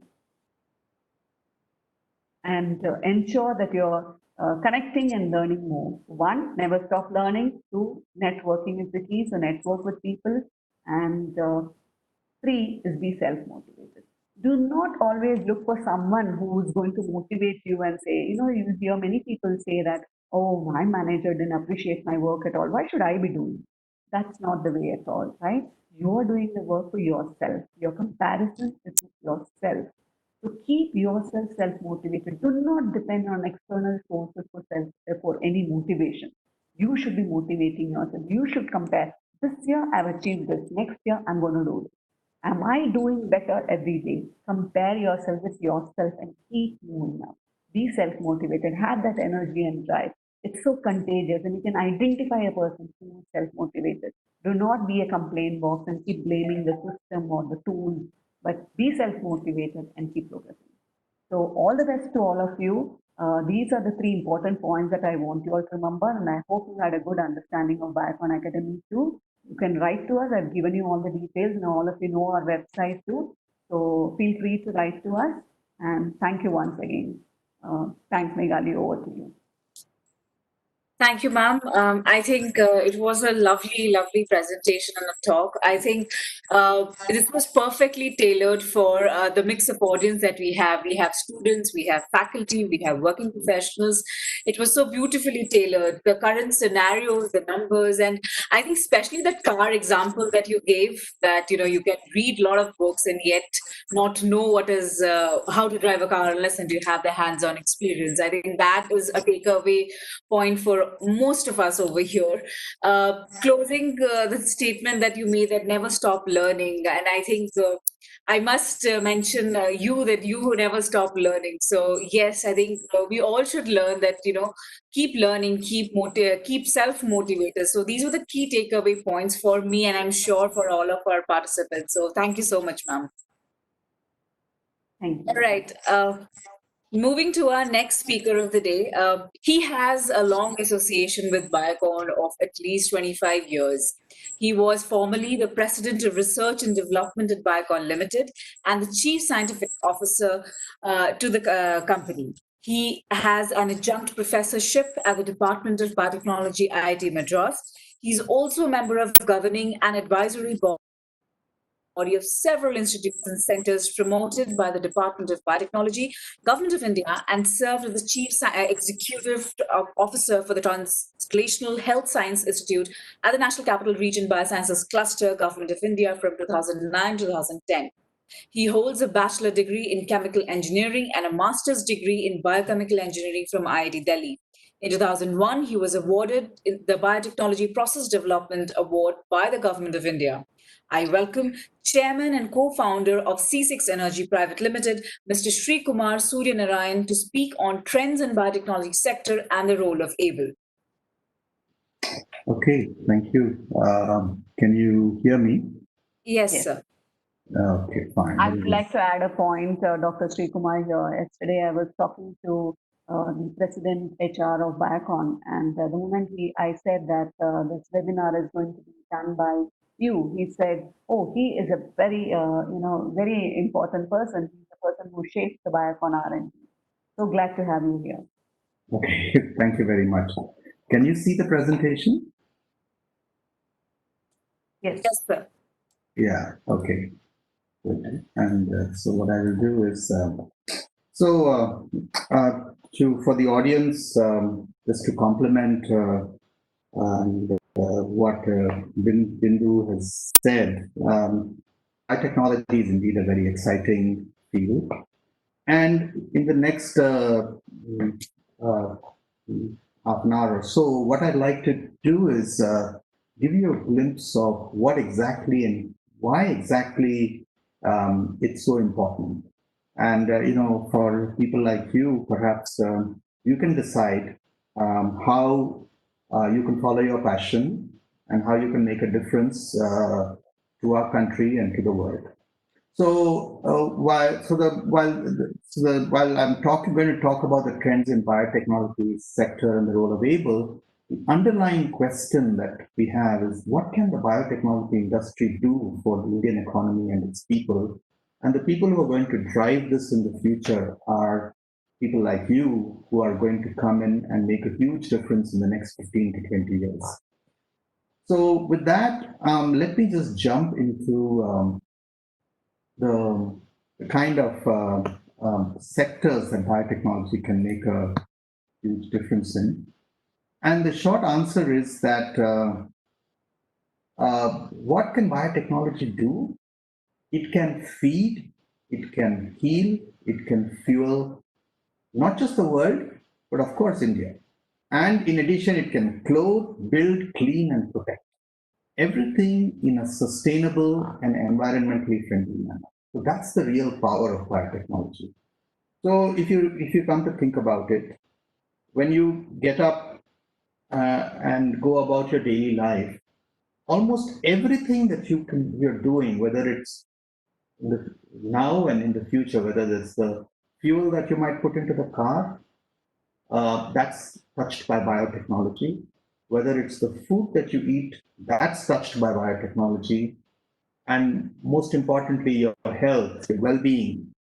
And ensure that you're connecting and learning more. One, never stop learning. Two, networking is the key. So network with people. And three is be self-motivated. Do not always look for someone who is going to motivate you and say, you hear many people say that, oh, my manager didn't appreciate my work at all. Why should I be doing it? That's not the way at all, right? You are doing the work for yourself. Your comparison is with yourself. So keep yourself self-motivated. Do not depend on external sources for any motivation. You should be motivating yourself. You should compare. This year I've achieved this. Next year I'm going to do this. Am I doing better every day? Compare yourself with yourself and keep moving up. Be self-motivated. Have that energy and drive. It's so contagious, and you can identify a person who is self-motivated. Do not be a complaint box and keep blaming the system or the tools, but be self-motivated and keep progressing. So all the best to all of you. These are the three important points that I want you all to remember, and I hope you had a good understanding of Biocon Academy too. You can write to us. I've given you all the details, and all of you know our website too. So feel free to write to us, and thank you once again. Thanks, Meghali. Over to you. Thank you, ma'am. I think it was a lovely, lovely presentation and a talk. I think this was perfectly tailored for the mix of audience that we have. We have students, we have faculty, we have working professionals. It was so beautifully tailored. The current scenarios, the numbers, and I think especially the car example that you gave, that you can read a lot of books and yet not know what is how to drive a car unless and you have the hands-on experience. I think that is a takeaway point for most of us over here. Closing the statement that you made, that never stop learning, and I think I must mention you, that you never stop learning. So yes, I think we all should learn that, keep learning, keep self motivated. So these were the key takeaway points for me, and I'm sure for all of our participants. So thank you so much, ma'am. Thank All you. right. Moving to our next speaker of the day, he has a long association with Biocon of at least 25 years. He was formerly the President of Research and Development at Biocon Limited and the Chief Scientific Officer to the company. He has an adjunct professorship at the Department of Biotechnology, IIT Madras. He's also a member of governing and advisory board body of several institutes and centers promoted by the Department of Biotechnology, Government of India, and served as the Chief Executive Officer for the Translational Health Science Institute at the National Capital Region Biosciences Cluster, Government of India from 2009 to 2010. He holds a bachelor degree in chemical engineering and a master's degree in biochemical engineering from IIT Delhi. In 2001, he was awarded the Biotechnology Process Development Award by the Government of India. I welcome Chairman and co-founder of C6 Energy Private Limited, Mr. Shrikumar Suryanarayan, to speak on trends in biotechnology sector and the role of ABLE. Okay, thank you. Can you hear me? Yes, Yes. sir. Okay, fine. I would like to add a point, Dr. Shrikumar here. Yesterday, I was talking to the President HR of Biocon, and the moment I said that this webinar is going to be done by you, he said, "Oh, he is a very important person. He's the person who shapes the Biocon R&D." So glad to have you here. Okay, thank you very much. Can you see the presentation? Yes. Yes, sir. Yeah, okay. Good. And so what I will do is, for the audience, just to complement what Bindu has said, biotechnology is indeed a very exciting field. And in the next uh, half an hour or so, what I'd like to do is give you a glimpse of what exactly and why exactly it's so important. And, for people like you, perhaps you can decide how you can follow your passion and how you can make a difference to our country and to the world. So while I'm going to talk about the trends in biotechnology sector and the role of ABLE, the underlying question that we have is what can the biotechnology industry do for the Indian economy and its people? And the people who are going to drive this in the future are people like you who are going to come in and make a huge difference in the next 15 to 20 years. So with that, let me just jump into the kind of sectors that biotechnology can make a huge difference in. And the short answer is that what can biotechnology do? It can feed, it can heal, it can fuel not just the world, but of course India. And in addition, it can clothe, build, clean, and protect. Everything in a sustainable and environmentally friendly manner. So that's the real power of biotechnology. So if you come to think about it, when you get up and go about your daily life, almost everything that you're doing, whether it's now and in the future, whether it's the fuel that you might put into the car, that's touched by biotechnology. Whether it's the food that you eat, that's touched by biotechnology. And most importantly, your health, your well-being,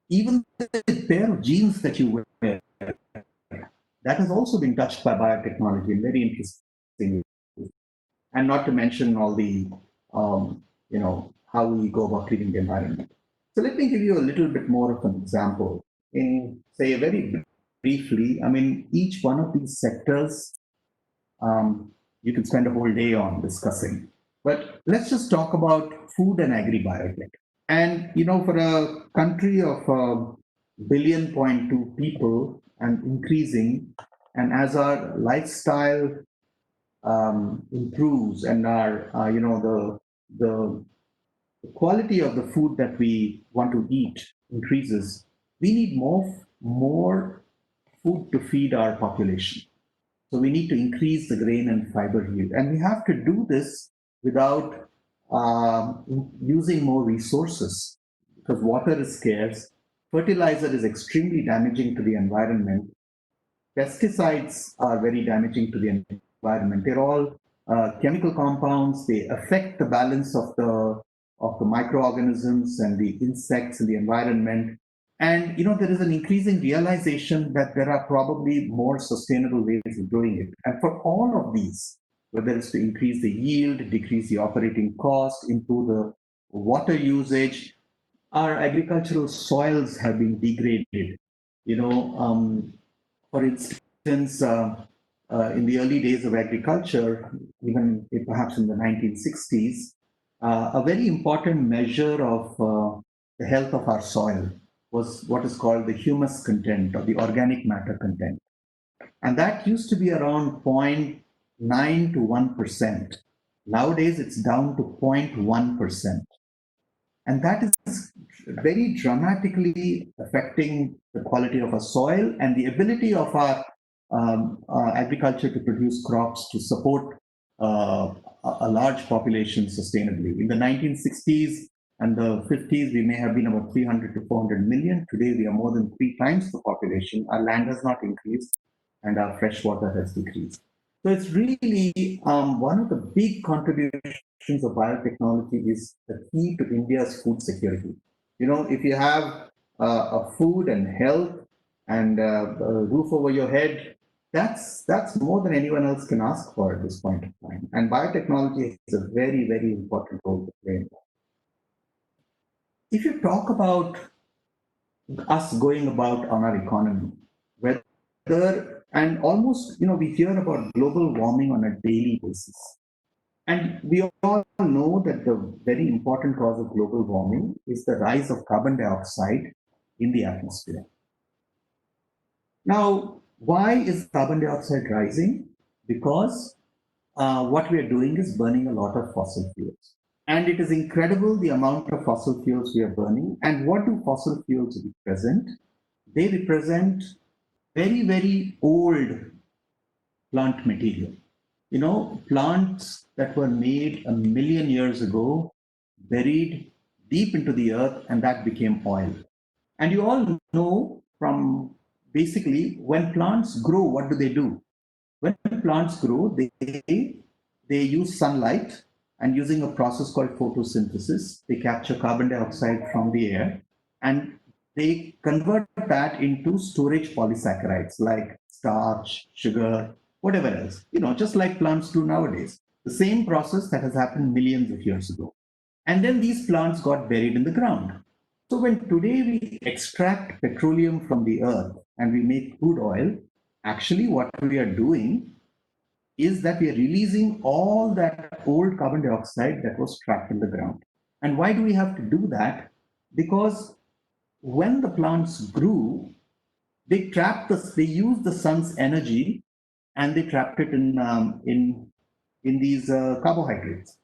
even the pair of jeans that you wear, that has also been touched by biotechnology in very interesting ways. And not to mention all the, how we go about treating the environment. So let me give you a little bit more of an example. In, say, very briefly, I mean, each one of these sectors, you can spend a whole day on discussing. But let's just talk about food and agri-biotech. And, for a country of 1.2 billion people and increasing, and as our lifestyle improves and our, the quality of the food that we want to eat increases, we need more food to feed our population. So we need to increase the grain and fiber yield. And we have to do this without using more resources because water is scarce. Fertilizer is extremely damaging to the environment. Pesticides are very damaging to the environment. They're all chemical compounds. They affect the balance of the microorganisms and the insects in the environment. And there is an increasing realization that there are probably more sustainable ways of doing it. And for all of these, whether it's to increase the yield, decrease the operating cost, improve the water usage, our agricultural soils have been degraded. For instance, in the early days of agriculture, even perhaps in the 1960s, a very important measure of the health of our soil was what is called the humus content or the organic matter content. And that used to be around 0.9 to 1%. Nowadays, it's down to 0.1%. And that is very dramatically affecting the quality of our soil and the ability of our agriculture to produce crops to support a large population sustainably. In the 1960s and the 50s, we may have been about 300 to 400 million. Today, we are more than 3 times the population. Our land has not increased and our fresh water has decreased. So it's really one of the big contributions of biotechnology is the key to India's food security. If you have a food and health and a roof over your head, that's more than anyone else can ask for at this point of time. And biotechnology has a very, very important role to play in that. If you talk about us going about on our economy, whether and almost, we hear about global warming on a daily basis. And we all know that the very important cause of global warming is the rise of carbon dioxide in the atmosphere. Now, why is carbon dioxide rising? Because what we are doing is burning a lot of fossil fuels. And it is incredible the amount of fossil fuels we are burning. And what do fossil fuels represent? They represent very, very old plant material. You know, plants that were made a million years ago, buried deep into the earth, and that became oil. And you all know from basically when plants grow, what do? When plants grow, they use sunlight, and using a process called photosynthesis, they capture carbon dioxide from the air and they convert that into storage polysaccharides like starch, sugar, whatever else, you know, just like plants do nowadays. The same process that has happened millions of years ago. And then these plants got buried in the ground. So when today we extract petroleum from the earth and we make crude oil, actually what we are doing is that we are releasing all that old carbon dioxide that was trapped in the ground. And why do we have to do that? Because when the plants grew, they used the sun's energy and they trapped it in these carbohydrates.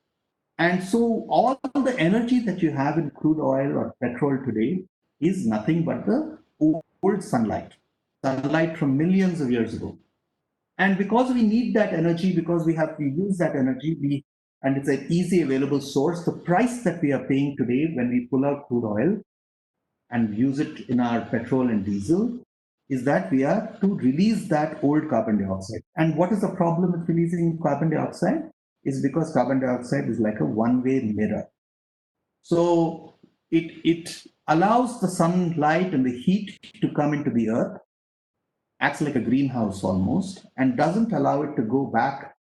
And so all the energy that you have in crude oil or petrol today is nothing but the old sunlight from millions of years ago. And because we need that energy, because we have to use that energy, and it's an easy available source, the price that we are paying today when we pull out crude oil and use it in our petrol and diesel is that we are to release that old carbon dioxide. And what is the problem with releasing carbon dioxide? Is because carbon dioxide is like a one-way mirror. So it allows the sunlight and the heat to come into the earth, acts like a greenhouse almost, and doesn't allow it to go back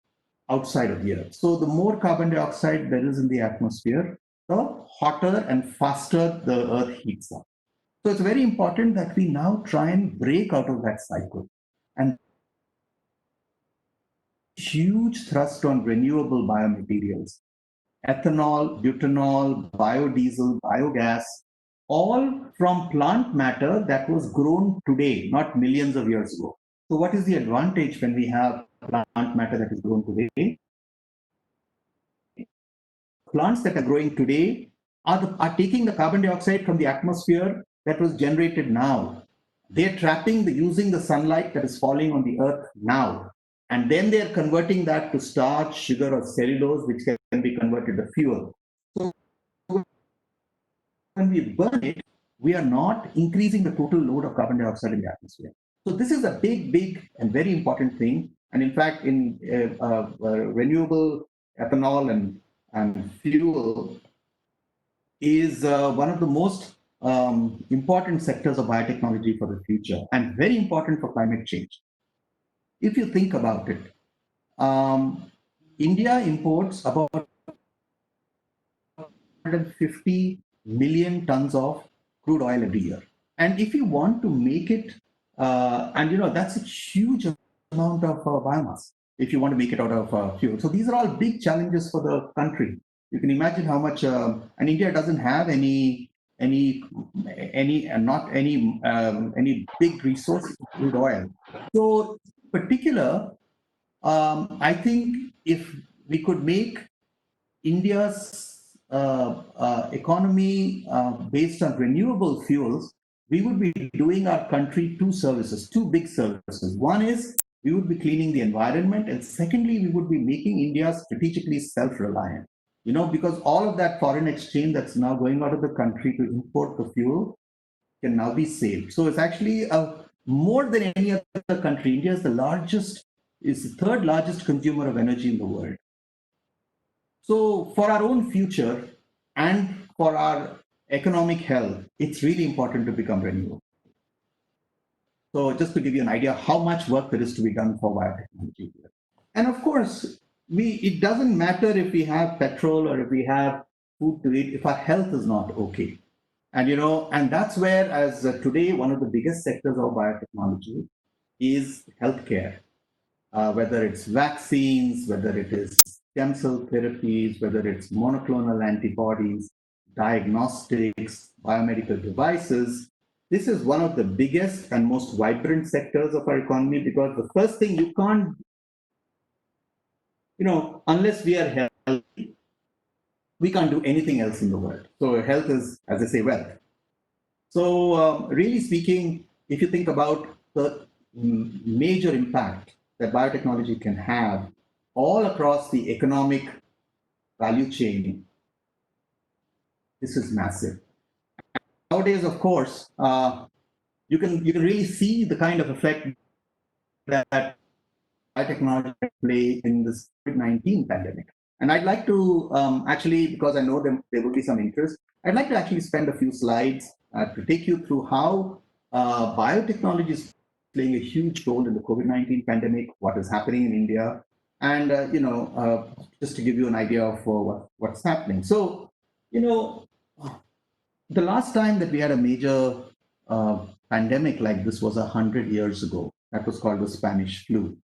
outside of the earth. So the more carbon dioxide there is in the atmosphere, the hotter and faster the earth heats up. So it's very important that we now try and break out of that cycle. And huge thrust on renewable biomaterials, ethanol, butanol, biodiesel, biogas, all from plant matter that was grown today, not millions of years ago. So what is the advantage when we have plant matter that is grown today? Plants that are growing today are taking the carbon dioxide from the atmosphere that was generated now. They're using the sunlight that is falling on the earth now. And then they're converting that to starch, sugar, or cellulose, which can be converted to fuel. So when we burn it, we are not increasing the total load of carbon dioxide in the atmosphere. So this is a big and very important thing. And in fact, in renewable ethanol and fuel is one of the most important sectors of biotechnology for the future and very important for climate change. If you think about it, India imports about 150 million tons of crude oil every year. And if you want to make it, and you know, that's a huge amount of biomass if you want to make it out of fuel. So these are all big challenges for the country. You can imagine how much, and India doesn't have any big resources of crude oil. So, particular, I think if we could make India's economy based on renewable fuels, we would be doing our country two big services. One is we would be cleaning the environment, and secondly, we would be making India strategically self-reliant. You know, because all of that foreign exchange that's now going out of the country to import the fuel can now be saved. So it's actually more than any other country. India is the third largest consumer of energy in the world. So for our own future and for our economic health, it's really important to become renewable. So just to give you an idea how much work there is to be done for biotechnology here. And of course, it doesn't matter if we have petrol or if we have food to eat if our health is not okay. And you know, and that's where, as today, one of the biggest sectors of biotechnology is healthcare. Whether it's vaccines, whether it is stem cell therapies, whether it's monoclonal antibodies, diagnostics, biomedical devices. This is one of the biggest and most vibrant sectors of our economy, because the first thing, you can't, unless we are healthy, we can't do anything else in the world. So health is, as I say, wealth. So really speaking, if you think about the major impact that biotechnology can have all across the economic value chain, this is massive. Nowadays, of course, you can really see the kind of effect that biotechnology can play in this COVID-19 pandemic. And I'd like to actually, because I know there will be some interest, I'd like to actually spend a few slides to take you through how biotechnology is playing a huge role in the COVID-19 pandemic, what is happening in India, and just to give you an idea of what's happening. So, the last time that we had a major pandemic like this was 100 years ago. That was called the Spanish flu.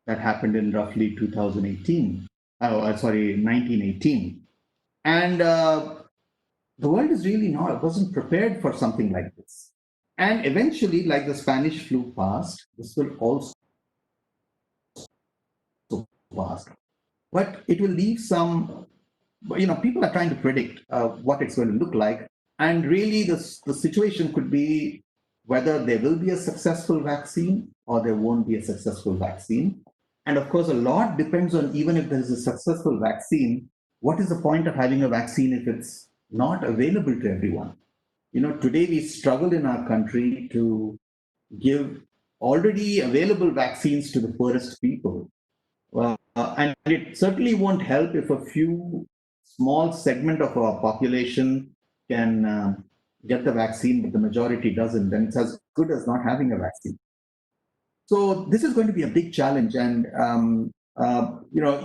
That happened in roughly 2018. 1918. And the world is really wasn't prepared for something like this. And eventually, like the Spanish flu passed, this will also pass. But it will leave some, people are trying to predict what it's going to look like. And really, the situation could be whether there will be a successful vaccine or there won't be a successful vaccine. And of course, a lot depends on, even if there is a successful vaccine, what is the point of having a vaccine if it's not available to everyone? Today we struggle in our country to give already available vaccines to the poorest people. And it certainly won't help if a few small segment of our population can get the vaccine, but the majority doesn't. Then it's as good as not having a vaccine. So this is going to be a big challenge. And,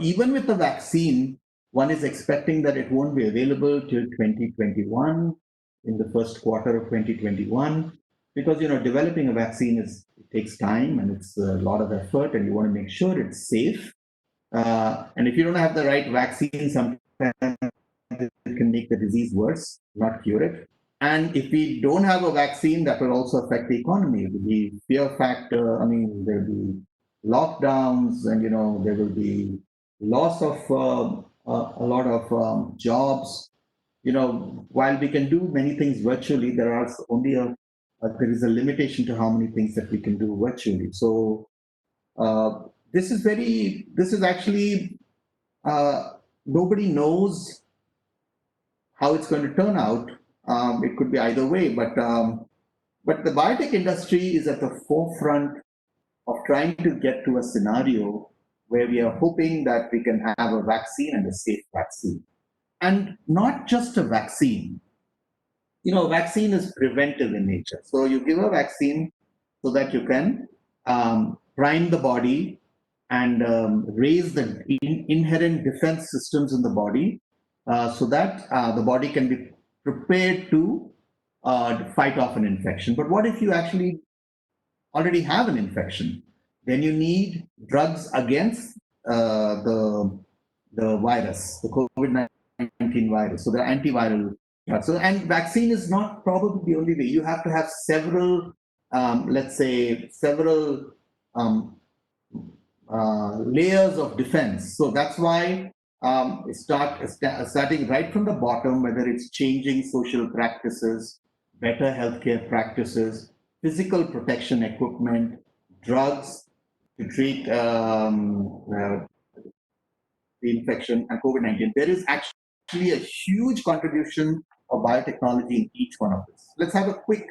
even with the vaccine, one is expecting that it won't be available till 2021, in the first quarter of 2021, because, developing a vaccine it takes time and it's a lot of effort, and you want to make sure it's safe. And if you don't have the right vaccine, sometimes it can make the disease worse, not cure it. And if we don't have a vaccine, that will also affect the economy. The fear factor, there'll be lockdowns, and, there will be loss of a lot of jobs. While we can do many things virtually, there are only there is a limitation to how many things that we can do virtually. So this is actually, nobody knows how it's going to turn out. It could be either way, but the biotech industry is at the forefront of trying to get to a scenario where we are hoping that we can have a vaccine, and a safe vaccine. And not just a vaccine. Vaccine is preventive in nature. So you give a vaccine so that you can prime the body and raise the inherent defense systems in the body, so that the body can be prepared to fight off an infection. But what if you actually already have an infection? Then you need drugs against the virus, the COVID-19 virus. So the antiviral drugs. So, and vaccine is not probably the only way. You have to have several, layers of defense. So that's why starting right from the bottom, whether it's changing social practices, better healthcare practices, physical protection equipment, drugs to treat the infection and COVID-19. There is actually a huge contribution of biotechnology in each one of this. Let's have a quick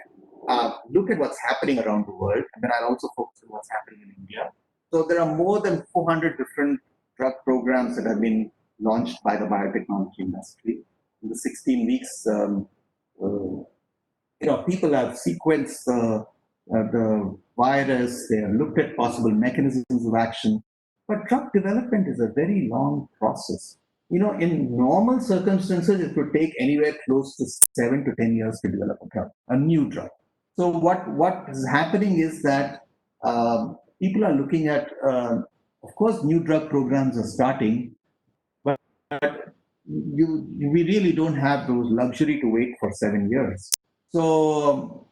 look at what's happening around the world, and then I'll also focus on what's happening in India. So there are more than 400 different drug programs that have been launched by the biotechnology industry. In the 16 weeks, people have sequenced the virus, they have looked at possible mechanisms of action, but drug development is a very long process. In normal circumstances, it could take anywhere close to 7 to 10 years to develop a new drug. So what is happening is that people are looking at, of course, new drug programs are starting, we really don't have those luxury to wait for 7 years. So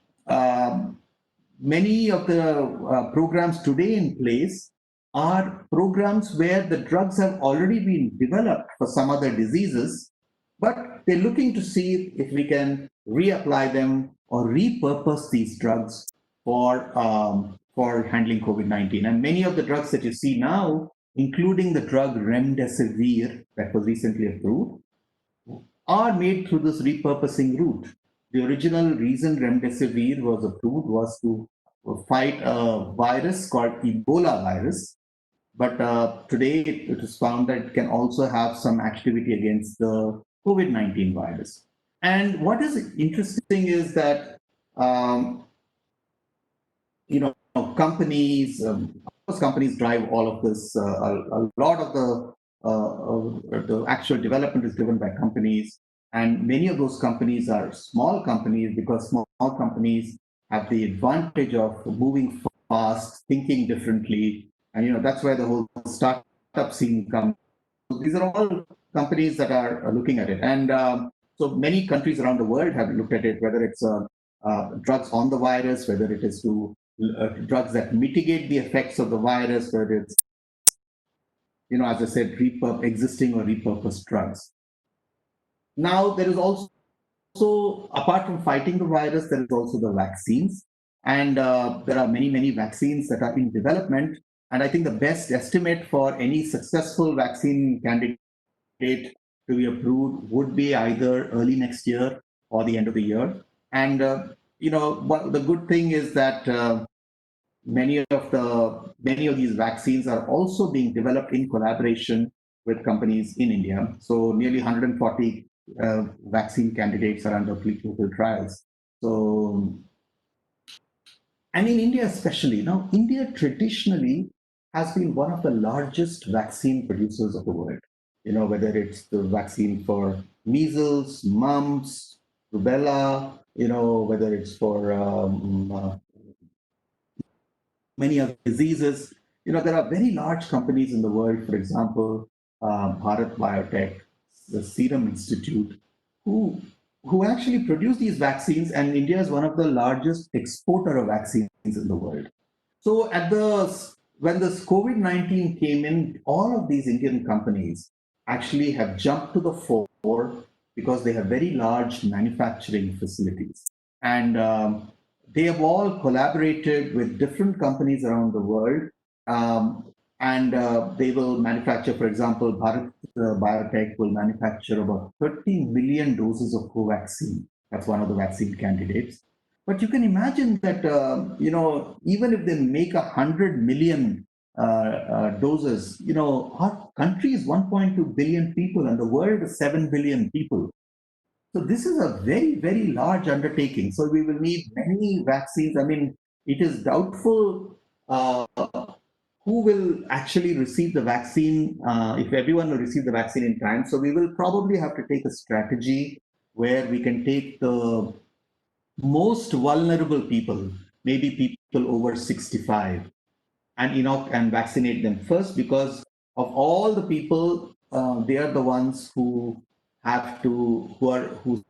many of the programs today in place are programs where the drugs have already been developed for some other diseases, but they're looking to see if we can reapply them or repurpose these drugs for handling COVID-19. And many of the drugs that you see now, including the drug remdesivir that was recently approved, are made through this repurposing route. The original reason remdesivir was approved was to fight a virus called Ebola virus, but today it is found that it can also have some activity against the COVID-19 virus. And what is interesting is that companies, of course, companies drive all of this. A lot of the actual development is driven by companies, and many of those companies are small companies because small companies have the advantage of moving fast, thinking differently, and that's where the whole startup scene comes. So these are all companies that are looking at it, and so many countries around the world have looked at it, whether it's drugs on the virus, whether it is to drugs that mitigate the effects of the virus, whether it's, as I said, existing or repurposed drugs. Now, there is also, apart from fighting the virus, there is also the vaccines. And there are many, many vaccines that are in development. And I think the best estimate for any successful vaccine candidate to be approved would be either early next year or the end of the year. And, the good thing is that many of these vaccines are also being developed in collaboration with companies in India. So nearly 140 vaccine candidates are under clinical trials. So, and in India especially, now India traditionally has been one of the largest vaccine producers of the world. Whether it's the vaccine for measles, mumps, rubella, whether it's for many other diseases. There are very large companies in the world, for example, Bharat Biotech, the Serum Institute, who actually produce these vaccines, and India is one of the largest exporter of vaccines in the world. So when this COVID-19 came in, all of these Indian companies actually have jumped to the fore because they have very large manufacturing facilities. And they have all collaborated with different companies around the world, and they will manufacture, for example, Bharat Biotech will manufacture about 30 million doses of Covaxin. That's one of the vaccine candidates. But you can imagine that, even if they make 100 million doses, our country is 1.2 billion people and the world is 7 billion people. So this is a very, very large undertaking. So we will need many vaccines. I mean, it is doubtful who will actually receive the vaccine, if everyone will receive the vaccine in time. So we will probably have to take a strategy where we can take the most vulnerable people, maybe people over 65, and vaccinate them first, because of all the people, they are the ones who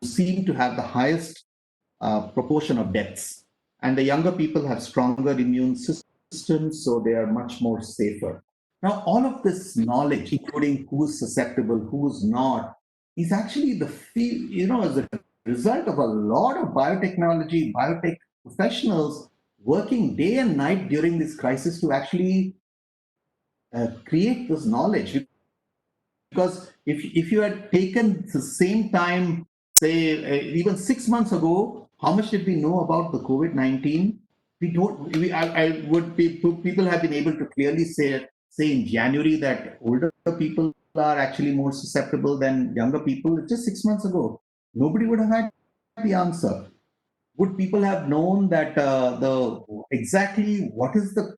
seem to have the highest proportion of deaths. And the younger people have stronger immune systems, so they are much more safer. Now, all of this knowledge, including who's susceptible, who's not, is actually as a result of a lot of biotech professionals working day and night during this crisis to actually create this knowledge. Because if you had taken the same time, say even 6 months ago, how much did we know about the COVID-19? People have been able to clearly say in January that older people are actually more susceptible than younger people. Just 6 months ago, nobody would have had the answer. Would people have known that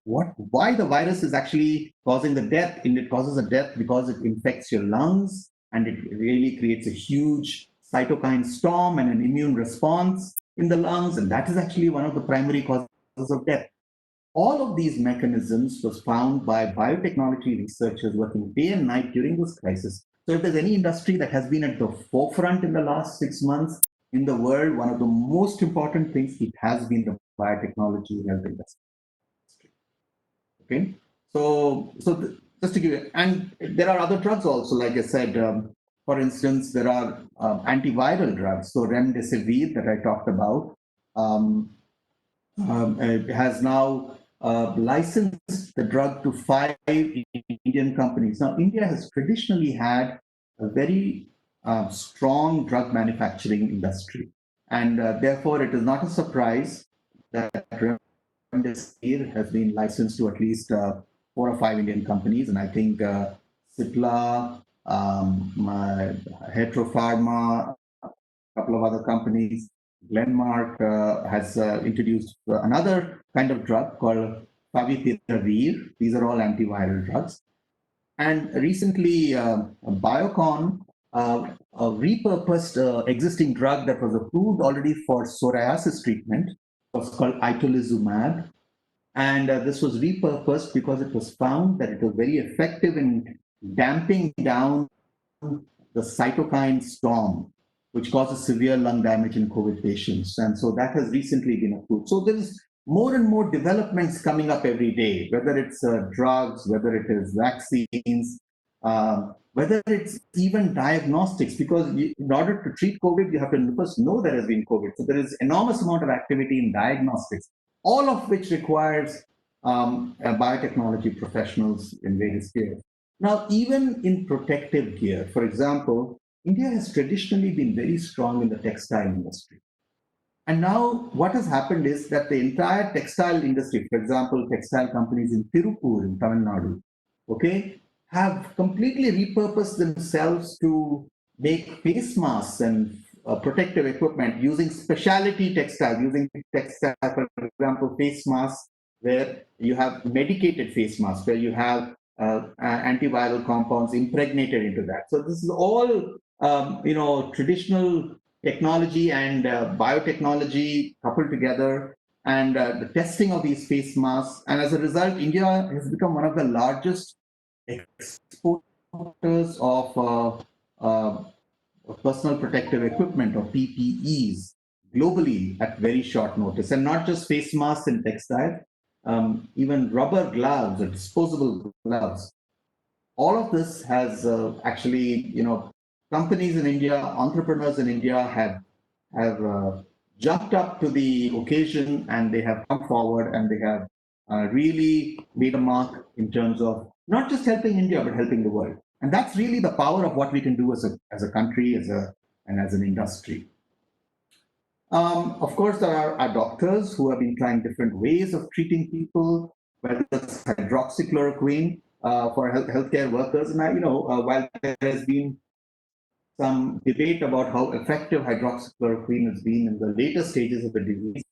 why the virus is actually causing the death? And it causes a death because it infects your lungs and it really creates a huge cytokine storm and an immune response in the lungs, and that is actually one of the primary causes of death. All of these mechanisms was found by biotechnology researchers working day and night during this crisis So if there's any industry that has been at the forefront in the last 6 months in the world, one of the most important things, it has been the biotechnology health industry. Okay, just to give you, and there are other drugs also, like I said, for instance, there are antiviral drugs. So remdesivir that I talked about has now licensed the drug to 5 Indian companies. Now, India has traditionally had a very strong drug manufacturing industry, and therefore it is not a surprise that remdesivir has been licensed to at least 4 or 5 Indian companies, and I think Cipla, Heteropharma, a couple of other companies. Glenmark has introduced another kind of drug called favipiravir. These are all antiviral drugs. And recently, Biocon repurposed existing drug that was approved already for psoriasis treatment. It was called itolizumab. And this was repurposed because it was found that it was very effective in damping down the cytokine storm, which causes severe lung damage in COVID patients. And so that has recently been approved. So there's more and more developments coming up every day, whether it's drugs, whether it is vaccines, whether it's even diagnostics, because in order to treat COVID, you have to first know there has been COVID. So there is enormous amount of activity in diagnostics, all of which requires biotechnology professionals in various fields. Now, even in protective gear, for example, India has traditionally been very strong in the textile industry. And now what has happened is that the entire textile industry, for example, textile companies in Tirupur in Tamil Nadu, okay, have completely repurposed themselves to make face masks and protective equipment using specialty textile, using textile, for example, face masks where you have medicated face masks, where you have antiviral compounds impregnated into that. So this is all, traditional technology and biotechnology coupled together, and the testing of these face masks. And as a result, India has become one of the largest exporters of personal protective equipment, or PPEs, globally at very short notice. And not just face masks and textile, even rubber gloves or disposable gloves. All of this has actually, companies in India, entrepreneurs in India have jumped up to the occasion, and they have come forward, and they have really made a mark in terms of not just helping India but helping the world. And that's really the power of what we can do as a country, and as an industry. Of course, there are doctors who have been trying different ways of treating people, whether it's hydroxychloroquine for healthcare workers. And while there has been some debate about how effective hydroxychloroquine has been in the later stages of the disease,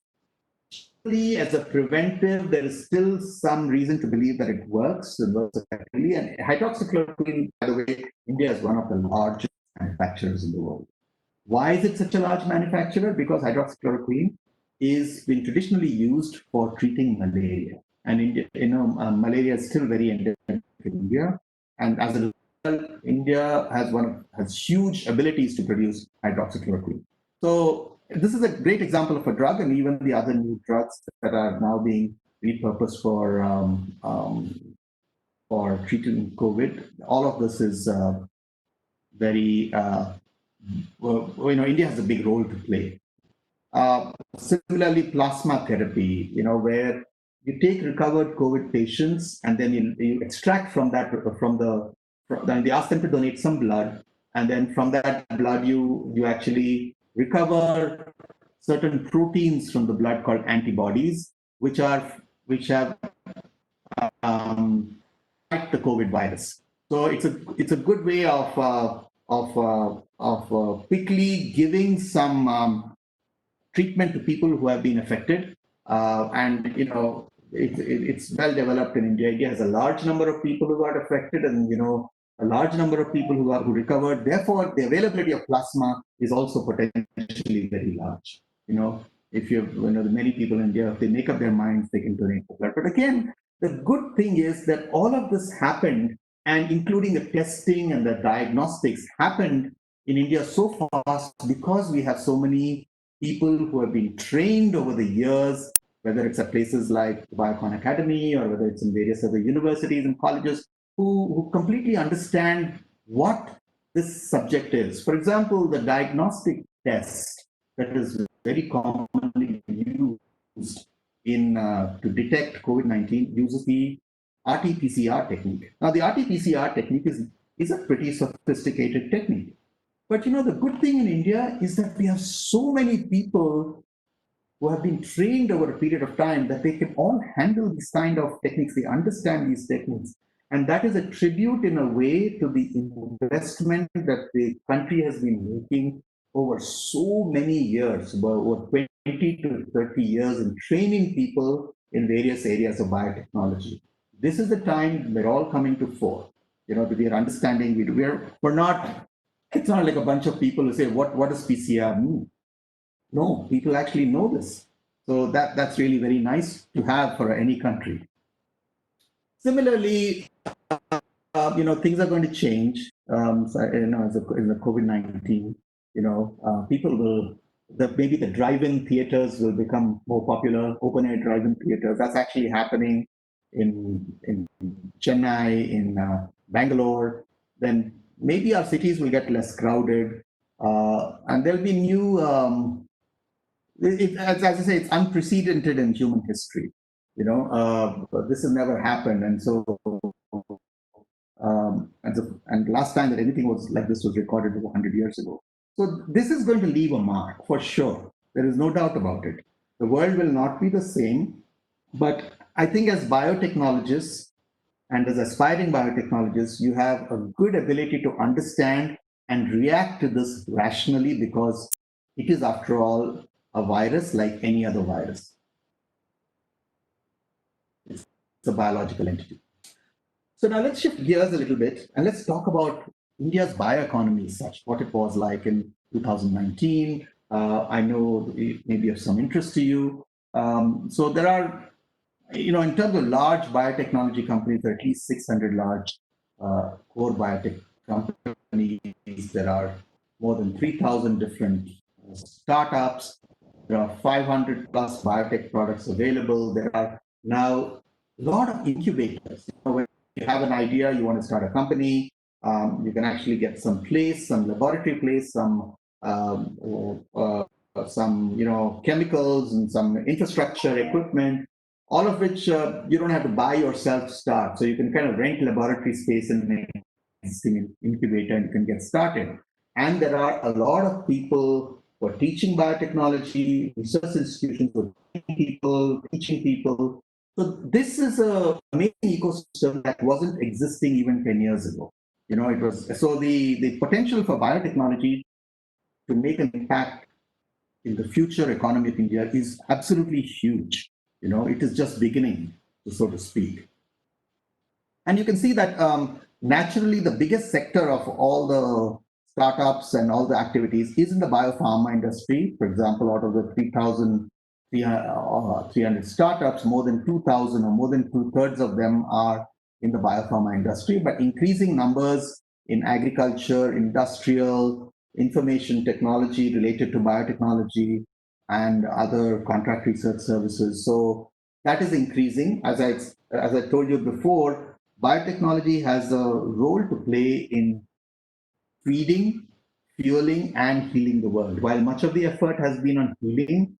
as a preventive, there is still some reason to believe that it works and works effectively. And hydroxychloroquine, by the way, India is one of the largest manufacturers in the world. Why is it such a large manufacturer? Because hydroxychloroquine is been traditionally used for treating malaria, and India, malaria is still very endemic in India, and as a result, India has huge abilities to produce hydroxychloroquine. So this is a great example of a drug, and even the other new drugs that are now being repurposed for treating COVID. All of this is very India has a big role to play. Similarly, plasma therapy, where you take recovered COVID patients and then you extract from then they ask them to donate some blood, and then from that blood you actually recover certain proteins from the blood called antibodies, which have fight the COVID virus. So it's a good way of quickly giving some treatment to people who have been affected, and it's well developed in India. India has a large number of people who got affected, and a large number of people who recovered. Therefore, the availability of plasma is also potentially very large. If many people in India, if they make up their minds, they can donate the blood. But again, the good thing is that all of this happened and including the testing and the diagnostics happened in India so fast because we have so many people who have been trained over the years, whether it's at places like Biocon Academy or whether it's in various other universities and colleges, who completely understand what this subject is. For example, the diagnostic test that is very commonly used in to detect COVID-19 uses the RT-PCR technique. Now, the RT-PCR technique is a pretty sophisticated technique. But you know, the good thing in India is that we have so many people who have been trained over a period of time that they can all handle these kind of techniques. They understand these techniques. And that is a tribute in a way to the investment that the country has been making over so many years, over 20 to 30 years in training people in various areas of biotechnology. This is the time we're all coming to fore. You know, we are understanding, we're not, it's not like a bunch of people who say, what does PCR mean? No, people actually know this. So that's really very nice to have for any country. Similarly, you know, things are going to change. So, you know, in the COVID-19, you know, people will, maybe the drive-in theaters will become more popular, open-air drive-in theaters. That's actually happening in Chennai, in Bangalore. Then maybe our cities will get less crowded, and there'll be new, as I say, it's unprecedented in human history. You know, this has never happened, and so and last time that anything was like this was recorded was 100 years ago. So this is going to leave a mark for sure. There is no doubt about it. The world will not be the same, but I think as biotechnologists and as aspiring biotechnologists, you have a good ability to understand and react to this rationally because it is, after all, a virus like any other virus. It's a biological entity. So now let's shift gears a little bit and let's talk about India's bioeconomy as such, what it was like in 2019. I know it may be of some interest to you. So there are, you know, in terms of large biotechnology companies, there are at least 600 large core biotech companies. There are more than 3,000 different startups. There are 500 plus biotech products available. There are now a lot of incubators. You know, when you have an idea, you want to start a company, you can actually get some place, some laboratory place, some you know, chemicals and some infrastructure equipment, all of which you don't have to buy yourself to start. So you can kind of rent laboratory space in an existing incubator and you can get started. And there are a lot of people who are teaching biotechnology, research institutions who are teaching people. So this is an amazing ecosystem that wasn't existing even 10 years ago. You know, it was, so the potential for biotechnology to make an impact in the future economy of India is absolutely huge. You know, it is just beginning, so to speak. And you can see that naturally the biggest sector of all the startups and all the activities is in the biopharma industry. For example, out of the 300 startups, more than 2,000 or more than 2/3 of them are in the biopharma industry, but increasing numbers in agriculture, industrial, information technology related to biotechnology, and other contract research services. So that is increasing. As I told you before, biotechnology has a role to play in feeding, fueling, and healing the world. While much of the effort has been on healing,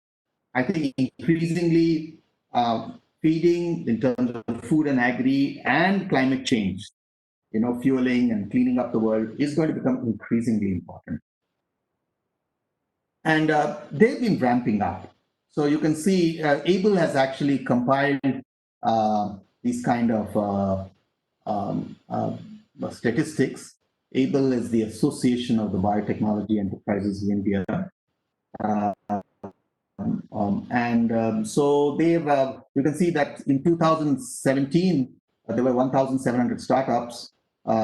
I think increasingly feeding in terms of food and agri and climate change, you know, fueling and cleaning up the world is going to become increasingly important. And they've been ramping up. So you can see ABLE has actually compiled these kind of statistics. ABLE is the Association of the Biotechnology Enterprises in India. So they've, you can see that in 2017, there were 1,700 startups.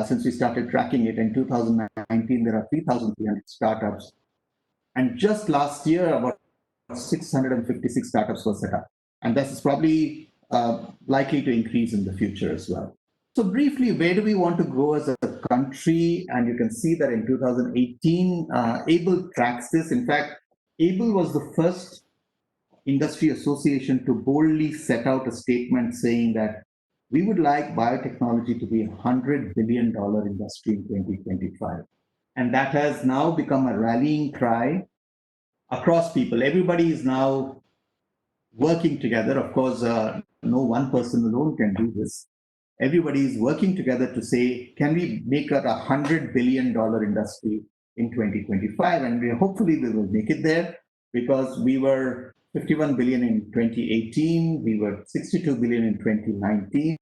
Since we started tracking it in 2019, there are 3,300 startups. And just last year, about 656 startups were set up. And this is probably likely to increase in the future as well. So briefly, where do we want to go as a country? And you can see that in 2018, ABLE tracks this. In fact, ABLE was the first industry association to boldly set out a statement saying that we would like biotechnology to be a $100 billion industry in 2025. And that has now become a rallying cry across people. Everybody is now working together. Of course, no one person alone can do this. Everybody is working together to say, can we make it a $100 billion industry in 2025? And hopefully we will make it there, because we were 51 billion in 2018, we were 62 billion in 2019.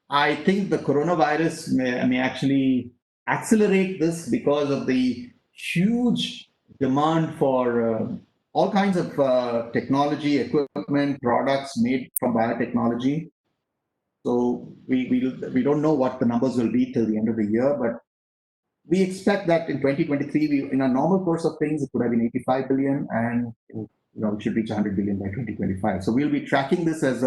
I think the coronavirus may actually accelerate this because of the huge demand for all kinds of technology, equipment, products made from biotechnology. So we don't know what the numbers will be till the end of the year, but we expect that in 2023, in a normal course of things, it would have been 85 billion, and it should reach 100 billion by 2025. So we'll be tracking this as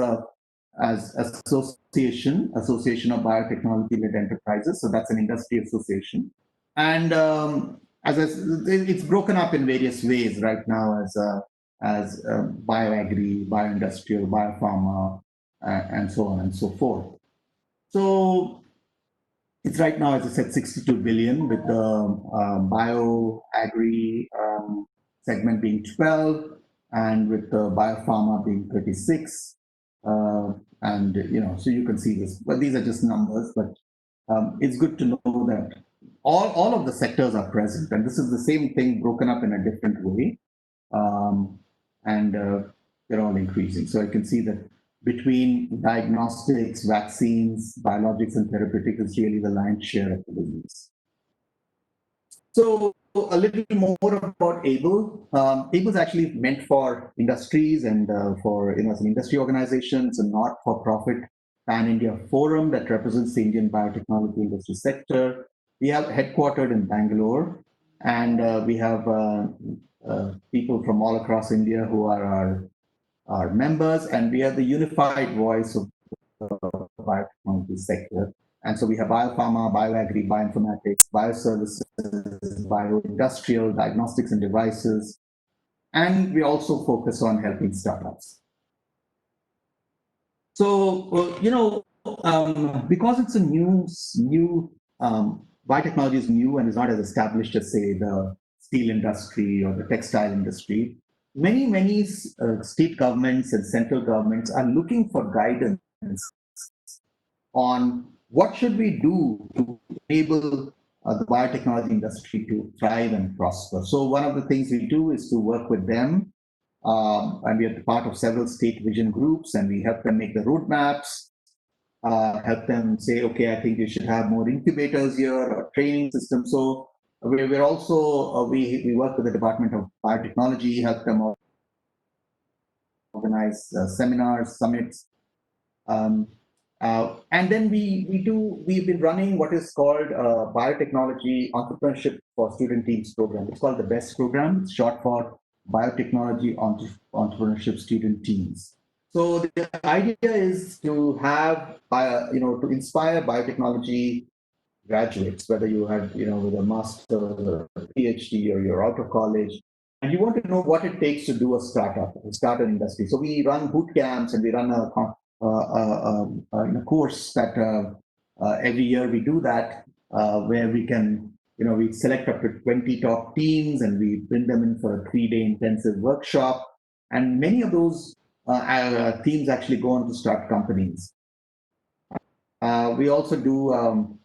association of biotechnology-led enterprises. So that's an industry association, and it's broken up in various ways right now as bioagri, bioindustrial, biopharma, and so on and so forth. So it's right now, as I said, 62 billion, with the bioagri segment being 12, and with the biopharma being 36. So you can see this, but these are just numbers. But it's good to know that all of the sectors are present, and this is the same thing broken up in a different way, and they're all increasing. So I can see that between diagnostics, vaccines, biologics, and therapeutic is really the lion's share of the business. So a little more about ABLE. ABLE is actually meant for industries and for some industry organizations, and not-for-profit pan-India forum that represents the Indian biotechnology industry sector. We have headquartered in Bangalore, and we have people from all across India who are our members, and we are the unified voice of the biotechnology sector. And so we have biopharma, bioagri, bioinformatics, bioservices, bioindustrial, diagnostics and devices, and we also focus on helping startups. So, because it's a new biotechnology is new and is not as established as, say, the steel industry or the textile industry, many state governments and central governments are looking for guidance on what should we do to enable the biotechnology industry to thrive and prosper. So one of the things we do is to work with them, and we are part of several state vision groups, and we help them make the roadmaps, help them say, okay, I think you should have more incubators here or training systems. So we're also, we work with the Department of Biotechnology, help them organize seminars, summits. And then we've been running what is called Biotechnology Entrepreneurship for Student Teams program. It's called the BEST program. It's short for Biotechnology Entrepreneurship Student Teams. So the idea is to have, to inspire biotechnology graduates, whether you have, with a master's or a PhD, or you're out of college, and you want to know what it takes to do a startup, start an industry. So we run boot camps, and we run a course that every year we do that, where we can, we select up to 20 top teams, and we bring them in for a 3-day intensive workshop. And many of those teams actually go on to start companies. We also do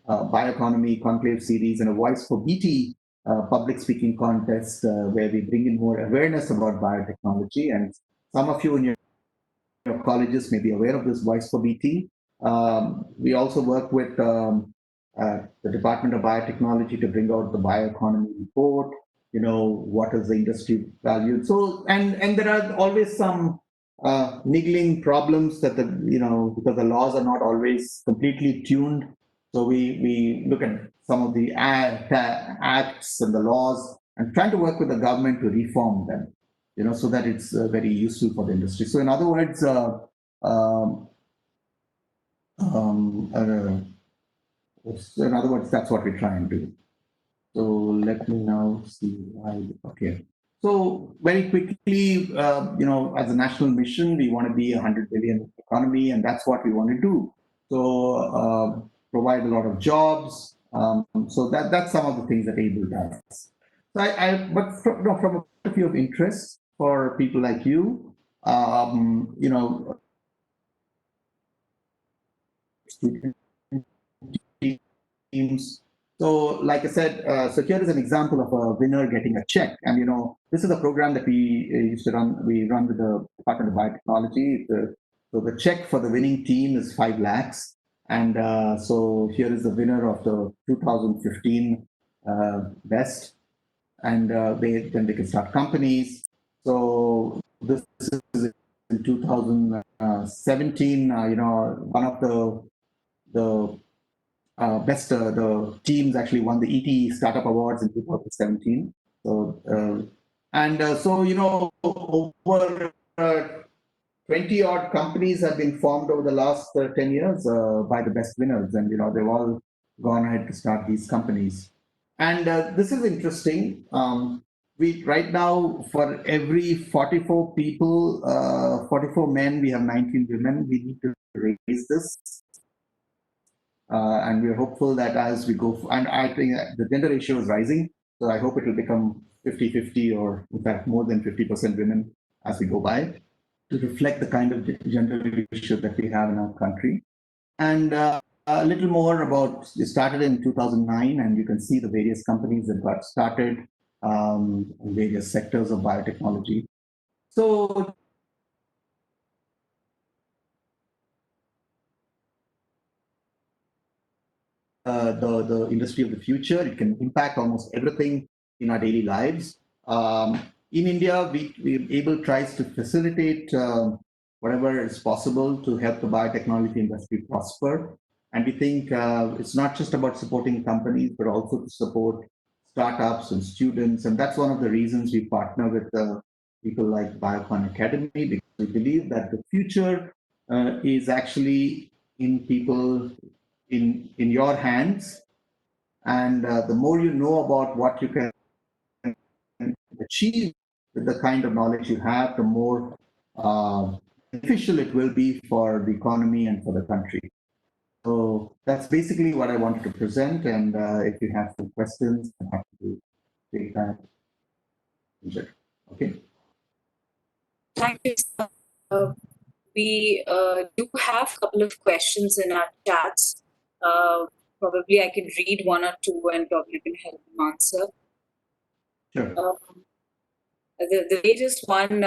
bioeconomy conclave series and a Voice for BT public speaking contest, where we bring in more awareness about biotechnology. And some of you in your colleges may be aware of this Voice for BT. We also work with the Department of Biotechnology to bring out the bioeconomy report. What is the industry value? So, and there are always some niggling problems that because the laws are not always completely tuned. So we look at some of the acts and the laws and trying to work with the government to reform them, so that it's very useful for the industry. So in other words, In other words, that's what we try and do. So let me now see why. Okay. So very quickly, as a national mission, we want to be a 100 billion economy, and that's what we want to do. So provide a lot of jobs. So that's some of the things that ABLE does. So but from a point of view of interest for people like you, student teams. So, like I said, so here is an example of a winner getting a check. And, this is a program that we used to run. We run with the Department of Biotechnology. So the check for the winning team is 5 lakhs. And so here is the winner of the 2015 best. And then they can start companies. So this is in 2017, one of the best the teams actually won the ET Startup Awards in 2017. So over 20 odd companies have been formed over the last 10 years by the best winners, and they've all gone ahead to start these companies. And this is interesting. We right now, for every 44 people, 44 men, we have 19 women. We need to raise this. And we're hopeful that as we go, and I think the gender ratio is rising, so I hope it will become 50-50, or in fact more than 50% women as we go by, to reflect the kind of gender leadership that we have in our country. And a little more about, it started in 2009, and you can see the various companies that got started in various sectors of biotechnology. So the industry of the future. It can impact almost everything in our daily lives. In India, ABLE tries to facilitate whatever is possible to help the biotechnology industry prosper. And we think it's not just about supporting companies, but also to support startups and students. And that's one of the reasons we partner with people like Biocon Academy, because we believe that the future is actually in people, in your hands. And the more you know about what you can achieve with the kind of knowledge you have, the more beneficial it will be for the economy and for the country. So that's basically what I wanted to present. And if you have some questions, I'm happy to take that. Okay. Thank you, sir. We do have a couple of questions in our chats. Probably I can read one or two and probably can help them answer. Sure. The latest one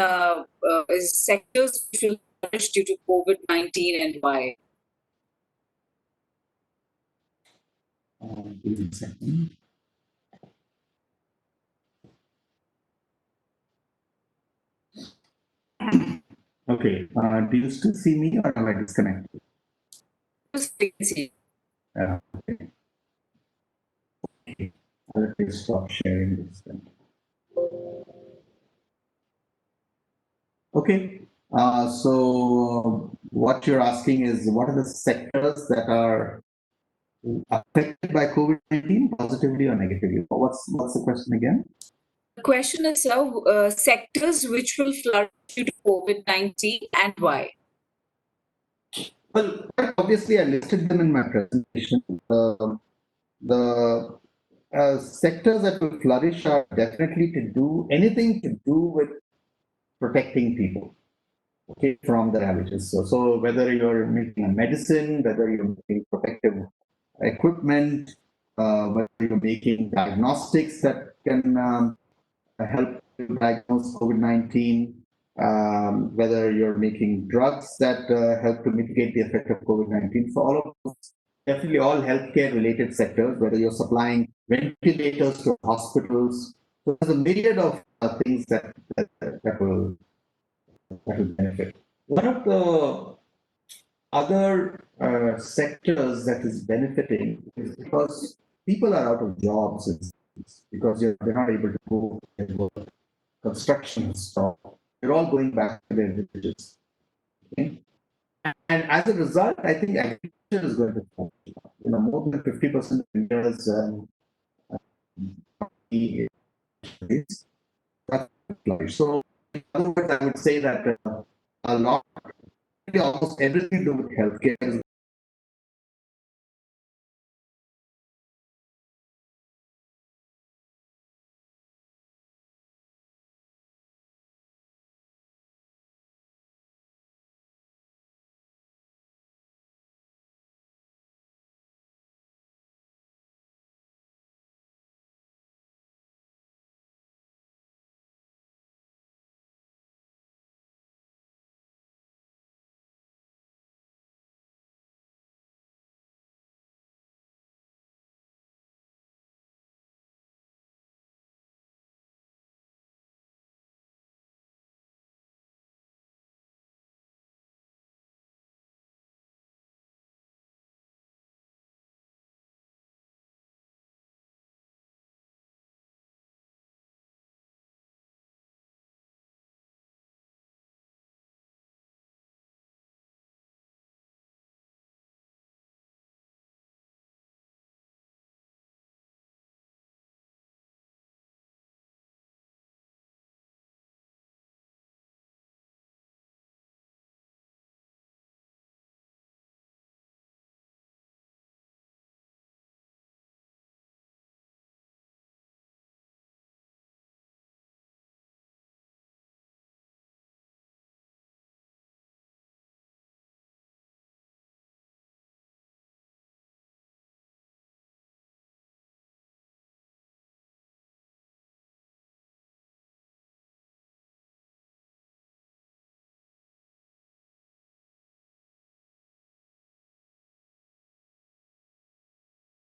is sectors which will flourish due to COVID-19 and why. Give me a second. Okay. Do you still see me, or am I disconnected? Okay. Okay. Let me stop sharing this then. Okay. So what you're asking is, what are the sectors that are affected by COVID-19, positively or negatively? What's the question again? The question is, sir, sectors which will flourish due to COVID-19 and why? Well, obviously, I listed them in my presentation. The sectors that will flourish are definitely anything to do with protecting people, okay, from the ravages. So whether you're making a medicine, whether you're making protective equipment, whether you're making diagnostics that can help to diagnose COVID-19, whether you're making drugs that help to mitigate the effect of COVID-19. So all of those, definitely all healthcare related sectors, whether you're supplying ventilators to hospitals. So there's a myriad of things that will benefit. One of the other sectors that is benefiting is because people are out of jobs. It's because they're not able to go and work. Construction stop. They're all going back to their villages. Okay? And as a result, I think is going to fall. More than 50% of India's is employed. So, in other words, I would say that a lot, almost everything to do with healthcare is